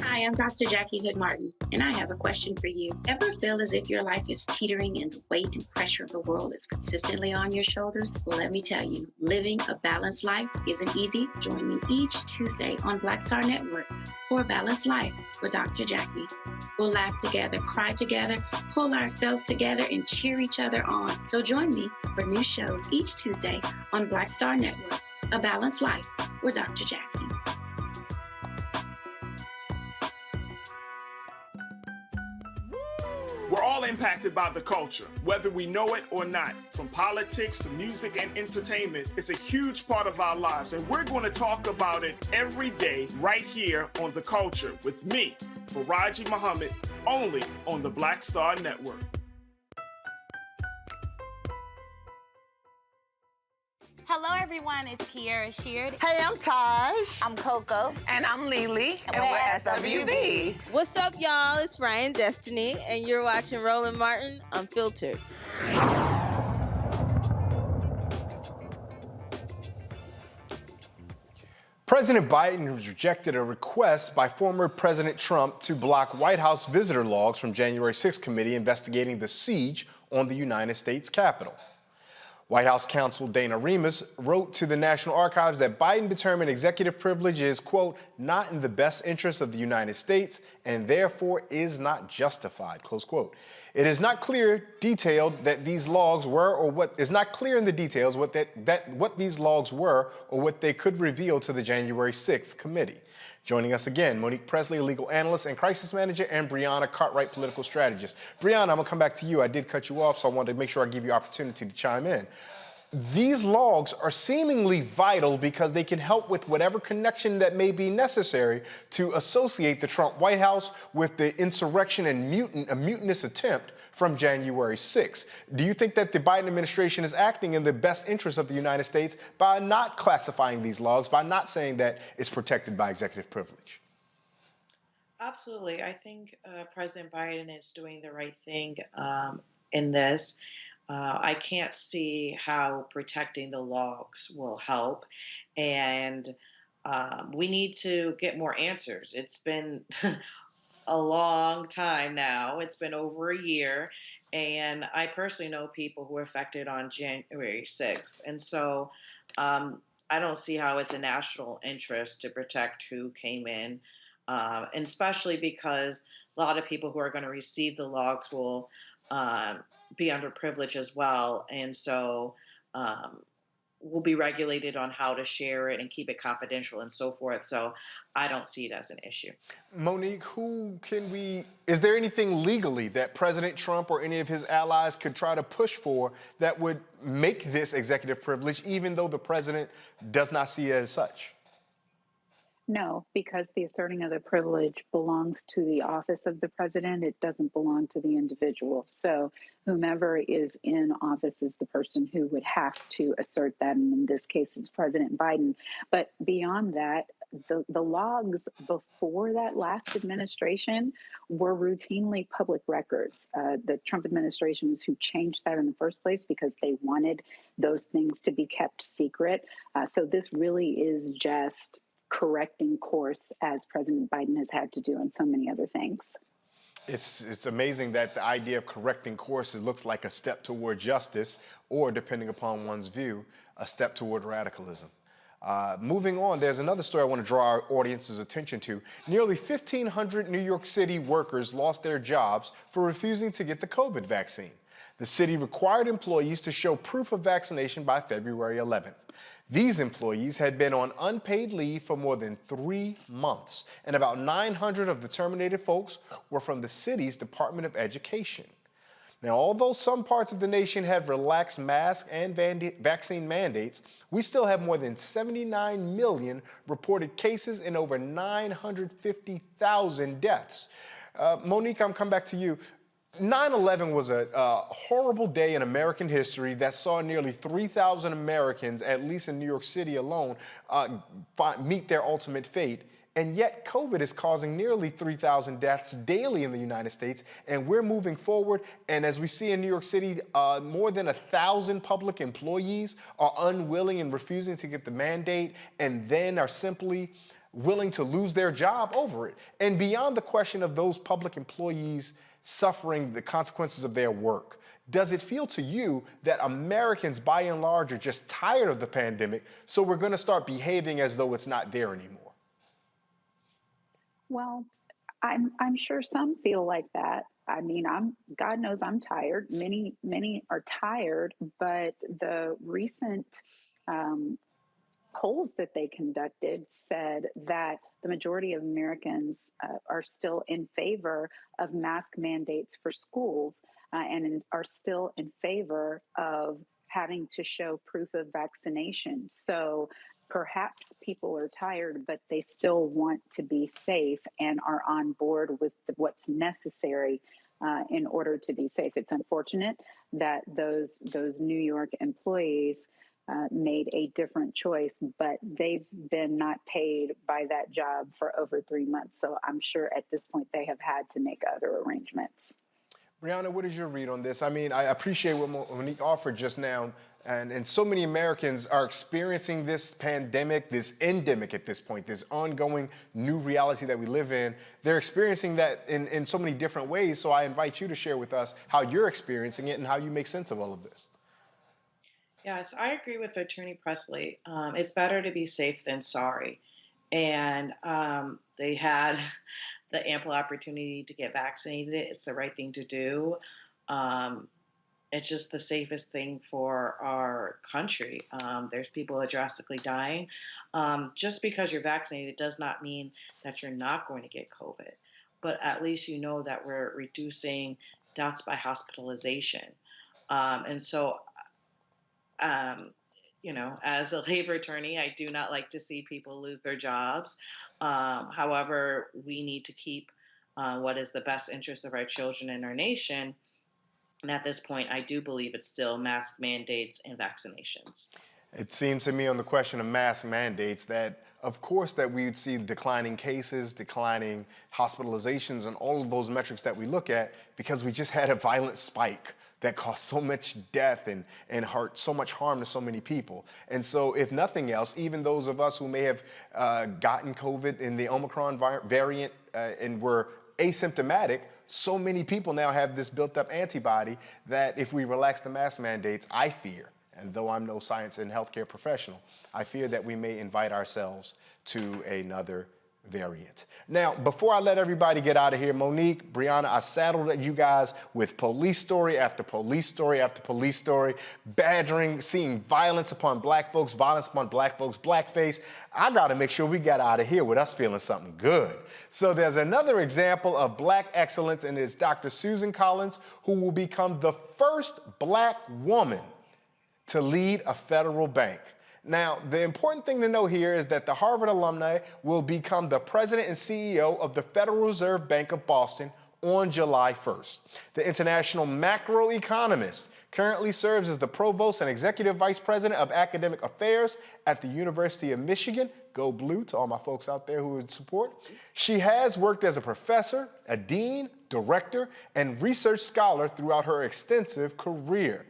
Hi, I'm Dr. Jackie Hood Martin, and I have a question for you. Ever feel as if your life is teetering and the weight and pressure of the world is consistently on your shoulders? Well, let me tell you, living a balanced life isn't easy. Join me each Tuesday on Black Star Network for A Balanced Life with Dr. Jackie. We'll laugh together, cry together, pull ourselves together, and cheer each other on. So join me for new shows each Tuesday on Black Star Network, A Balanced Life with Dr. Jackie. We're all impacted by the culture, whether we know it or not. From politics to music and entertainment, it's a huge part of our lives, and we're going to talk about it every day right here on The Culture with me, Faraji Muhammad, only on the Black Star Network. Hello, everyone. It's Kiara Sheard. Hey, I'm Taj. I'm Coco. And I'm Lily. And we're SWV. What's up, y'all? It's Ryan Destiny, and you're watching Roland Martin Unfiltered. President Biden has rejected a request by former President Trump to block White House visitor logs from January 6th committee investigating the siege on the United States Capitol. White House counsel Dana Remus wrote to the National Archives that Biden determined executive privilege is, quote, not in the best interest of the United States and therefore is not justified, close quote. It is not clear detailed that these logs were or what is not clear in the details what these logs were or what they could reveal to the January 6th committee. Joining us again, Monique Presley, legal analyst and crisis manager, and Brianna Cartwright, political strategist. Brianna, I'm gonna come back to you. I did cut you off, so I wanted to make sure I give you opportunity to chime in. These logs are seemingly vital because they can help with whatever connection that may be necessary to associate the Trump White House with the insurrection and mutinous attempt from January 6th. Do you think that the Biden administration is acting in the best interest of the United States by not classifying these logs, by not saying that it's protected by executive privilege? Absolutely. I think President Biden is doing the right thing in this. I can't see how protecting the logs will help. And we need to get more answers. It's been a long time now. It's been over a year. And I personally know people who were affected on January 6th. And so I don't see how it's a national interest to protect who came in. And especially because a lot of people who are going to receive the logs will be underprivileged as well. And so will be regulated on how to share it and keep it confidential and so forth. So I don't see it as an issue. Monique, is there anything legally that President Trump or any of his allies could try to push for that would make this executive privilege, even though the president does not see it as such? No, because the asserting of the privilege belongs to the office of the president. It doesn't belong to the individual. So whomever is in office is the person who would have to assert that. And in this case, it's President Biden. But beyond that, the logs before that last administration were routinely public records. The Trump administration is who changed that in the first place because they wanted those things to be kept secret. So this really is just correcting course, as President Biden has had to do in so many other things. It's amazing that the idea of correcting course looks like a step toward justice, or depending upon one's view, a step toward radicalism. Moving on, there's another story I want to draw our audience's attention to. Nearly 1,500 New York City workers lost their jobs for refusing to get the COVID vaccine. The city required employees to show proof of vaccination by February 11th. These employees had been on unpaid leave for more than 3 months, and about 900 of the terminated folks were from the city's Department of Education. Now, although some parts of the nation have relaxed mask and vaccine mandates, we still have more than 79 million reported cases and over 950,000 deaths. Monique, I'm coming back to you. 9/11 was a horrible day in American history that saw nearly 3,000 Americans, at least in New York City alone, meet their ultimate fate. And yet COVID is causing nearly 3,000 deaths daily in the United States, and we're moving forward. And as we see in New York City, more than 1,000 public employees are unwilling and refusing to get the mandate, and then are simply willing to lose their job over it. And beyond the question of those public employees suffering the consequences of their work, does it feel to you that Americans, by and large, are just tired of the pandemic, so we're going to start behaving as though it's not there anymore? Well, I'm sure some feel like that. I mean, God knows I'm tired. Many are tired, but the recent polls that they conducted said that the majority of Americans are still in favor of mask mandates for schools and are still in favor of having to show proof of vaccination. So perhaps people are tired, but they still want to be safe and are on board with what's necessary in order to be safe. It's unfortunate that those New York employees made a different choice, but they've been not paid by that job for over 3 months. So I'm sure at this point they have had to make other arrangements. Brianna, what is your read on this? I mean, I appreciate what Monique offered just now, and so many Americans are experiencing this pandemic, this endemic at this point, this ongoing new reality that we live in. They're experiencing that in so many different ways. So I invite you to share with us how you're experiencing it and how you make sense of all of this. Yes, I agree with Attorney Presley. It's better to be safe than sorry. And they had the ample opportunity to get vaccinated. It's the right thing to do. It's just the safest thing for our country. There's people that are drastically dying. Just because you're vaccinated does not mean that you're not going to get COVID. But at least you know that we're reducing deaths by hospitalization. And so as a labor attorney, I do not like to see people lose their jobs. However, we need to keep what is the best interest of our children and our nation. And at this point, I do believe it's still mask mandates and vaccinations. It seems to me on the question of mask mandates that, of course, that we would see declining cases, declining hospitalizations, and all of those metrics that we look at because we just had a violent spike that caused so much death and hurt so much harm to so many people. And so if nothing else, even those of us who may have gotten COVID in the Omicron variant and were asymptomatic, so many people now have this built up antibody that if we relax the mask mandates, I fear, and though I'm no science and healthcare professional, I fear that we may invite ourselves to another variant. Now, before I let everybody get out of here, Monique, Brianna, I saddled you guys with police story after police story after police story, badgering, seeing violence upon black folks, violence upon black folks, blackface. I gotta make sure we get out of here with us feeling something good. So there's another example of black excellence, and it's Dr. Susan Collins, who will become the first black woman to lead a federal bank. Now, the important thing to know here is that the Harvard alumni will become the president and CEO of the Federal Reserve Bank of Boston on July 1st. The international macroeconomist currently serves as the provost and executive vice president of academic affairs at the University of Michigan. Go Blue to all my folks out there who would support. She has worked as a professor, a dean, director, and research scholar throughout her extensive career.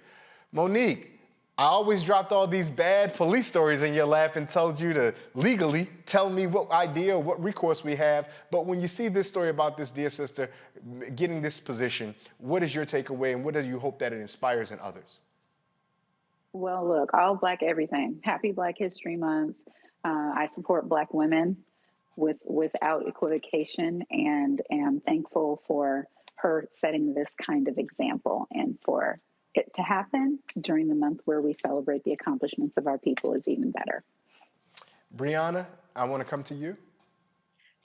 Monique, I always dropped all these bad police stories in your lap and told you to legally tell me what idea or what recourse we have. But when you see this story about this dear sister getting this position, what is your takeaway and what do you hope that it inspires in others? Well, look, all Black everything. Happy Black History Month. I support Black women without equivocation and am thankful for her setting this kind of example, and for it to happen during the month where we celebrate the accomplishments of our people is even better. Brianna, I want to come to you.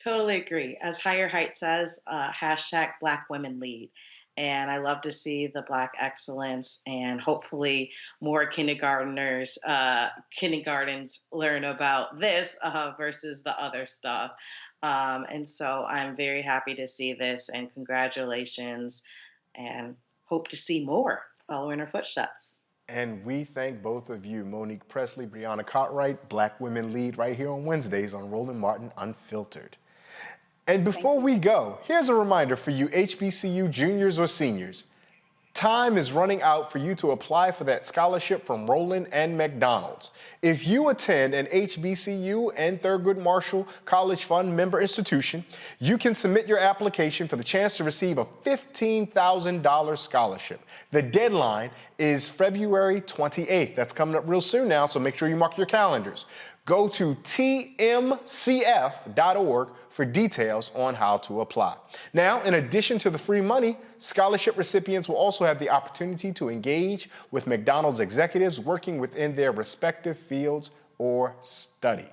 Totally agree. As Higher Height says, hashtag Black Women Lead. And I love to see the Black excellence, and hopefully more kindergartens learn about this versus the other stuff. And so I'm very happy to see this, and congratulations, and hope to see more follow in her footsteps. And we thank both of you, Monique Presley, Brianna Cartwright, Black Women Lead, right here on Wednesdays on Roland Martin Unfiltered. And before we go, here's a reminder for you HBCU juniors or seniors. Time is running out for you to apply for that scholarship from Roland and McDonald's. If you attend an HBCU and Thurgood Marshall College Fund member institution, you can submit your application for the chance to receive a $15,000 scholarship. The deadline is February 28th. That's coming up real soon now, so make sure you mark your calendars. Go to tmcf.org for details on how to apply. Now, in addition to the free money, scholarship recipients will also have the opportunity to engage with McDonald's executives working within their respective fields or study.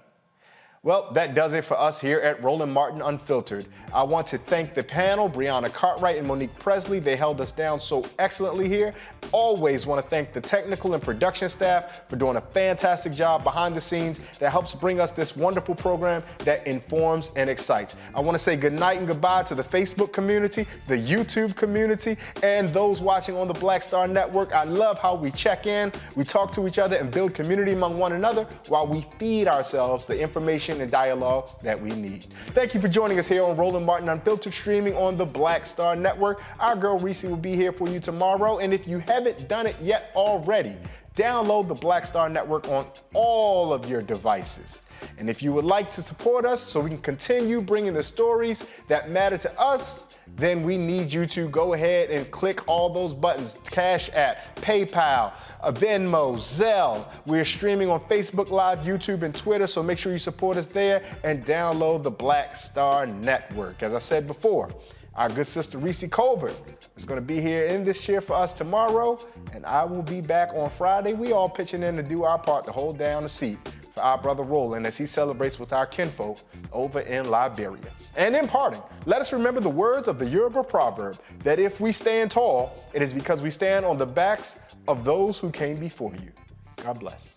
Well, that does it for us here at Roland Martin Unfiltered. I want to thank the panel, Brianna Cartwright and Monique Presley. They held us down so excellently here. Always want to thank the technical and production staff for doing a fantastic job behind the scenes that helps bring us this wonderful program that informs and excites. I want to say good night and goodbye to the Facebook community, the YouTube community, and those watching on the Black Star Network. I love how we check in, we talk to each other, and build community among one another while we feed ourselves the information and dialogue that we need. Thank you for joining us here on Roland Martin Unfiltered, streaming on the Black Star Network. Our girl Reese will be here for you tomorrow, and if you haven't done it yet already, download the Black Star Network on all of your devices. And if you would like to support us so we can continue bringing the stories that matter to us, then we need you to go ahead and click all those buttons: Cash App, PayPal, Venmo, Zelle. We're streaming on Facebook Live, YouTube, and Twitter, so make sure you support us there and download the Black Star Network. As I said before, our good sister Reese Colbert is going to be here in this chair for us tomorrow, and I will be back on Friday. We all pitching in to do our part to hold down the seat for our brother Roland as he celebrates with our kinfolk over in Liberia. And in parting, let us remember the words of the Yoruba proverb that if we stand tall, it is because we stand on the backs of those who came before you. God bless.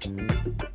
Bye.